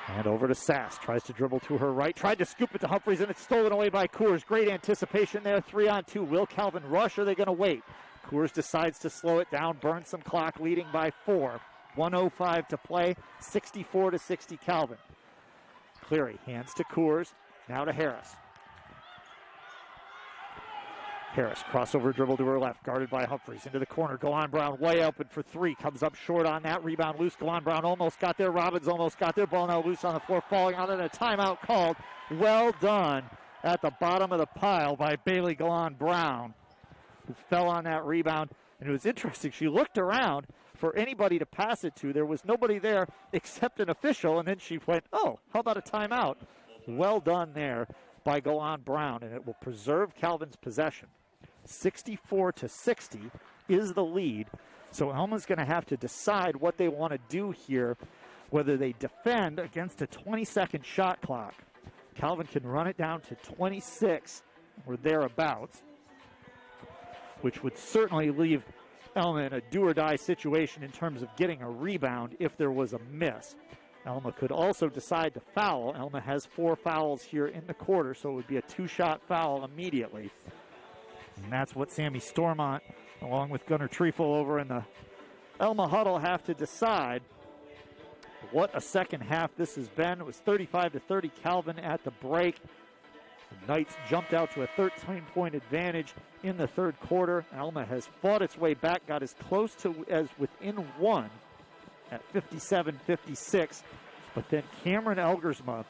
And over to Sass. Tries to dribble to her right. Tried to scoop it to Humphreys, and it's stolen away by Coors. Great anticipation there. 3-on-2. Will Calvin rush, or are they going to wait? Coors decides to slow it down, burn some clock, leading by 4. 1:05 to play. 64-60 Calvin. Cleary hands to Coors. Now to Harris. Harris, crossover dribble to her left, guarded by Humphreys. Into the corner, Golan Brown way open for 3. Comes up short on that, rebound loose. Golan Brown almost got there. Robbins almost got there. Ball now loose on the floor, falling on it. A timeout called. Well done at the bottom of the pile by Bailey Golan Brown, who fell on that rebound. And it was interesting. She looked around for anybody to pass it to. There was nobody there except an official, and then she went, oh, how about a timeout? Well done there by Golan Brown, and it will preserve Calvin's possession. 64-60 is the lead. So Alma's going to have to decide what they want to do here, whether they defend against a 20-second shot clock. Calvin can run it down to 26 or thereabouts, which would certainly leave Alma in a do-or-die situation in terms of getting a rebound if there was a miss. Alma could also decide to foul. Alma has 4 fouls here in the quarter, so it would be a 2-shot foul immediately. And that's what Sammy Stormont, along with Gunnar Trefel over in the Alma huddle, have to decide. What a second half this has been. It was 35-30 Calvin at the break. The Knights jumped out to a 13-point advantage in the third quarter. Alma has fought its way back, got as close to as within 1 at 57-56. But then Cameron Elgersma,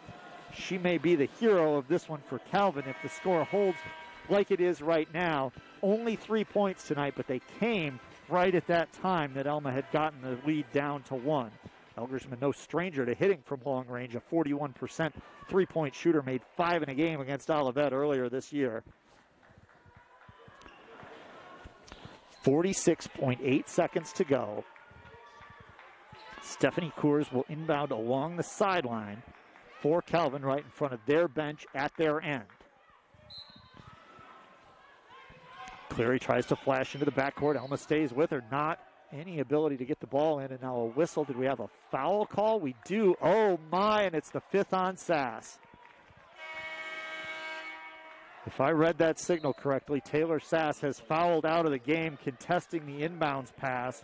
she may be the hero of this one for Calvin if the score holds like it is right now. Only 3 points tonight, but they came right at that time that Alma had gotten the lead down to 1. Elgersman, no stranger to hitting from long range, a 41% three-point shooter, made 5 in a game against Olivet earlier this year. 46.8 seconds to go. Stephanie Coors will inbound along the sideline for Calvin right in front of their bench at their end. Cleary tries to flash into the backcourt. Alma stays with her. Not any ability to get the ball in, and now a whistle. Did we have a foul call? We do. Oh my, and it's the 5th on Sass. If I read that signal correctly, Taylor Sass has fouled out of the game contesting the inbounds pass.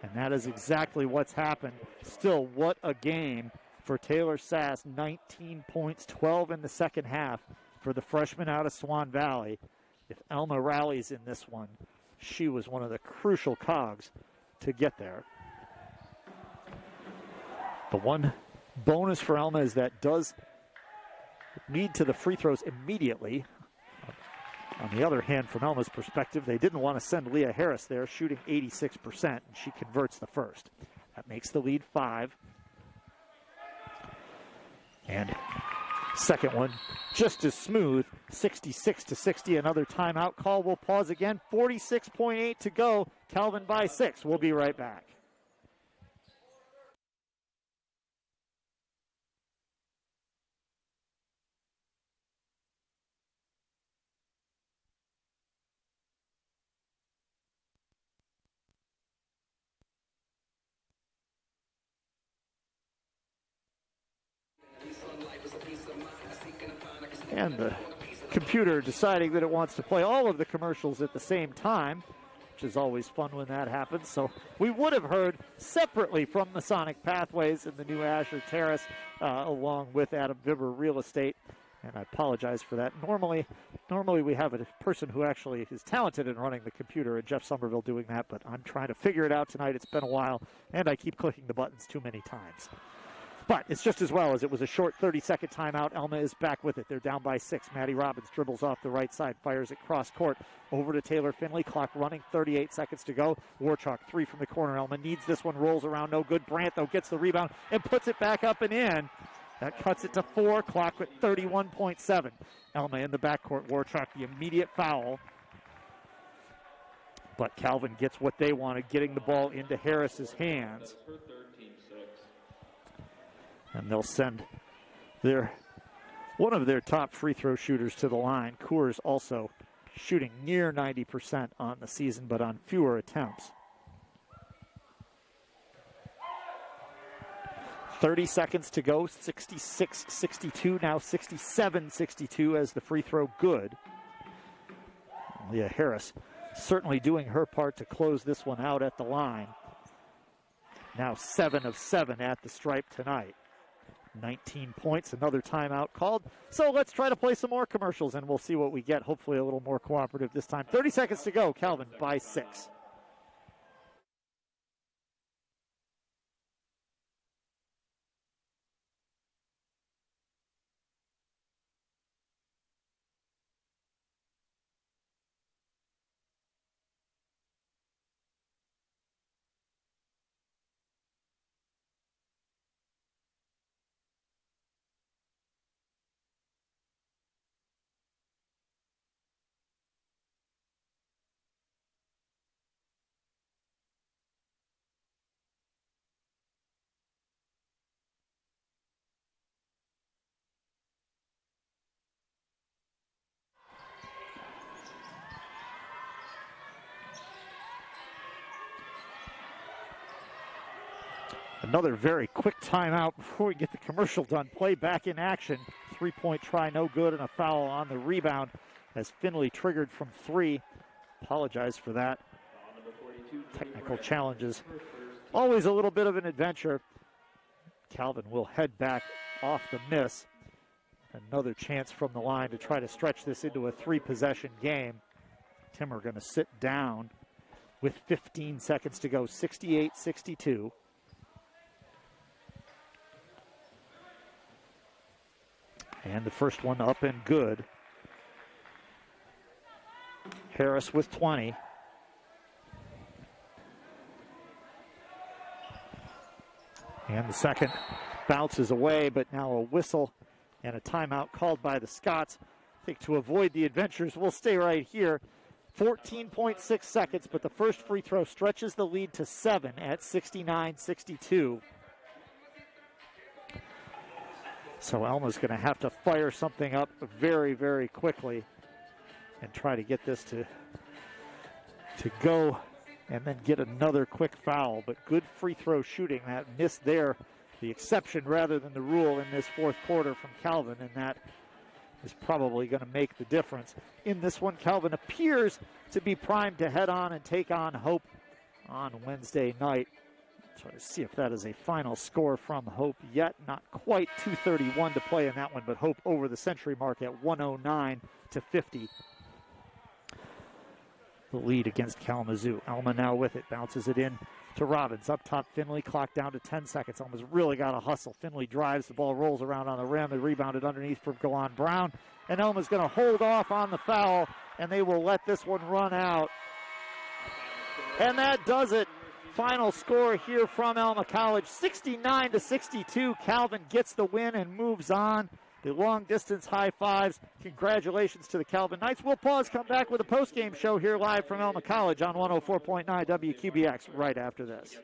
And that is exactly what's happened. Still, what a game for Taylor Sass. 19 points, 12 in the second half for the freshman out of Swan Valley. If Alma rallies in this one, she was one of the crucial cogs to get there. The one bonus for Alma is that does lead to the free throws immediately. On the other hand, from Alma's perspective, they didn't want to send Leah Harris there, shooting 86%, and she converts the first. That makes the lead 5. And second one just as smooth, 66-60. Another timeout call. We'll pause again. 46.8 to go. Calvin by 6. We'll be right back. And the computer deciding that it wants to play all of the commercials at the same time, which is always fun when that happens. So we would have heard separately from Masonic Pathways and the new Asher Terrace, along with Adam Vibber Real Estate. And I apologize for that. Normally we have a person who actually is talented in running the computer, and Jeff Somerville doing that, but I'm trying to figure it out tonight. It's been a while, and I keep clicking the buttons too many times. But it's just as well as it was a short 30-second timeout. Alma is back with it. They're down by 6. Maddie Robbins dribbles off the right side, fires it cross court over to Taylor Finley. Clock running, 38 seconds to go. Warchalk 3 from the corner. Alma needs this one, rolls around, no good. Brandt, though, gets the rebound and puts it back up and in. That cuts it to 4. Clock with 31.7. Alma in the backcourt. Warchalk, the immediate foul. But Calvin gets what they wanted, getting the ball into Harris's hands. And they'll send one of their top free throw shooters to the line. Coors also shooting near 90% on the season, but on fewer attempts. 30 seconds to go, 66-62, now 67-62 as the free throw good. Leah Harris certainly doing her part to close this one out at the line. Now 7 of 7 at the stripe tonight. 19 points, another timeout called. So let's try to play some more commercials, and we'll see what we get. Hopefully a little more cooperative this time. 30 seconds to go. Calvin by 6. Another very quick timeout before we get the commercial done. Play back in action. 3-point try, no good, and a foul on the rebound as Finley triggered from 3. Apologize for that. Technical challenges. Always a little bit of an adventure. Calvin will head back off the miss. Another chance from the line to try to stretch this into a 3-possession game. Timmer going to sit down with 15 seconds to go, 68-62. And the first one up and good. Harris with 20. And the second bounces away, but now a whistle and a timeout called by the Scots. I think to avoid the adventures, we'll stay right here. 14.6 seconds, but the first free throw stretches the lead to 7 at 69-62. So Alma's going to have to fire something up very, very quickly and try to get this to go and then get another quick foul. But good free throw shooting. That miss there, the exception rather than the rule in this fourth quarter from Calvin, and that is probably going to make the difference. In this one, Calvin appears to be primed to head on and take on Hope on Wednesday night. Try to see if that is a final score from Hope yet. Not quite 2:31 to play in that one, but Hope over the century mark at 109-50. The lead against Kalamazoo. Alma now with it, bounces it in to Robbins. Up top, Finley, clock down to 10 seconds. Alma's really got to hustle. Finley drives, the ball rolls around on the rim. They rebounded underneath from Golan Brown. And Alma's going to hold off on the foul, and they will let this one run out. And that does it. Final score here from Alma College, 69-62. Calvin gets the win and moves on. The long-distance high fives. Congratulations to the Calvin Knights. We'll pause, come back with a post-game show here live from Alma College on 104.9 WQBX right after this.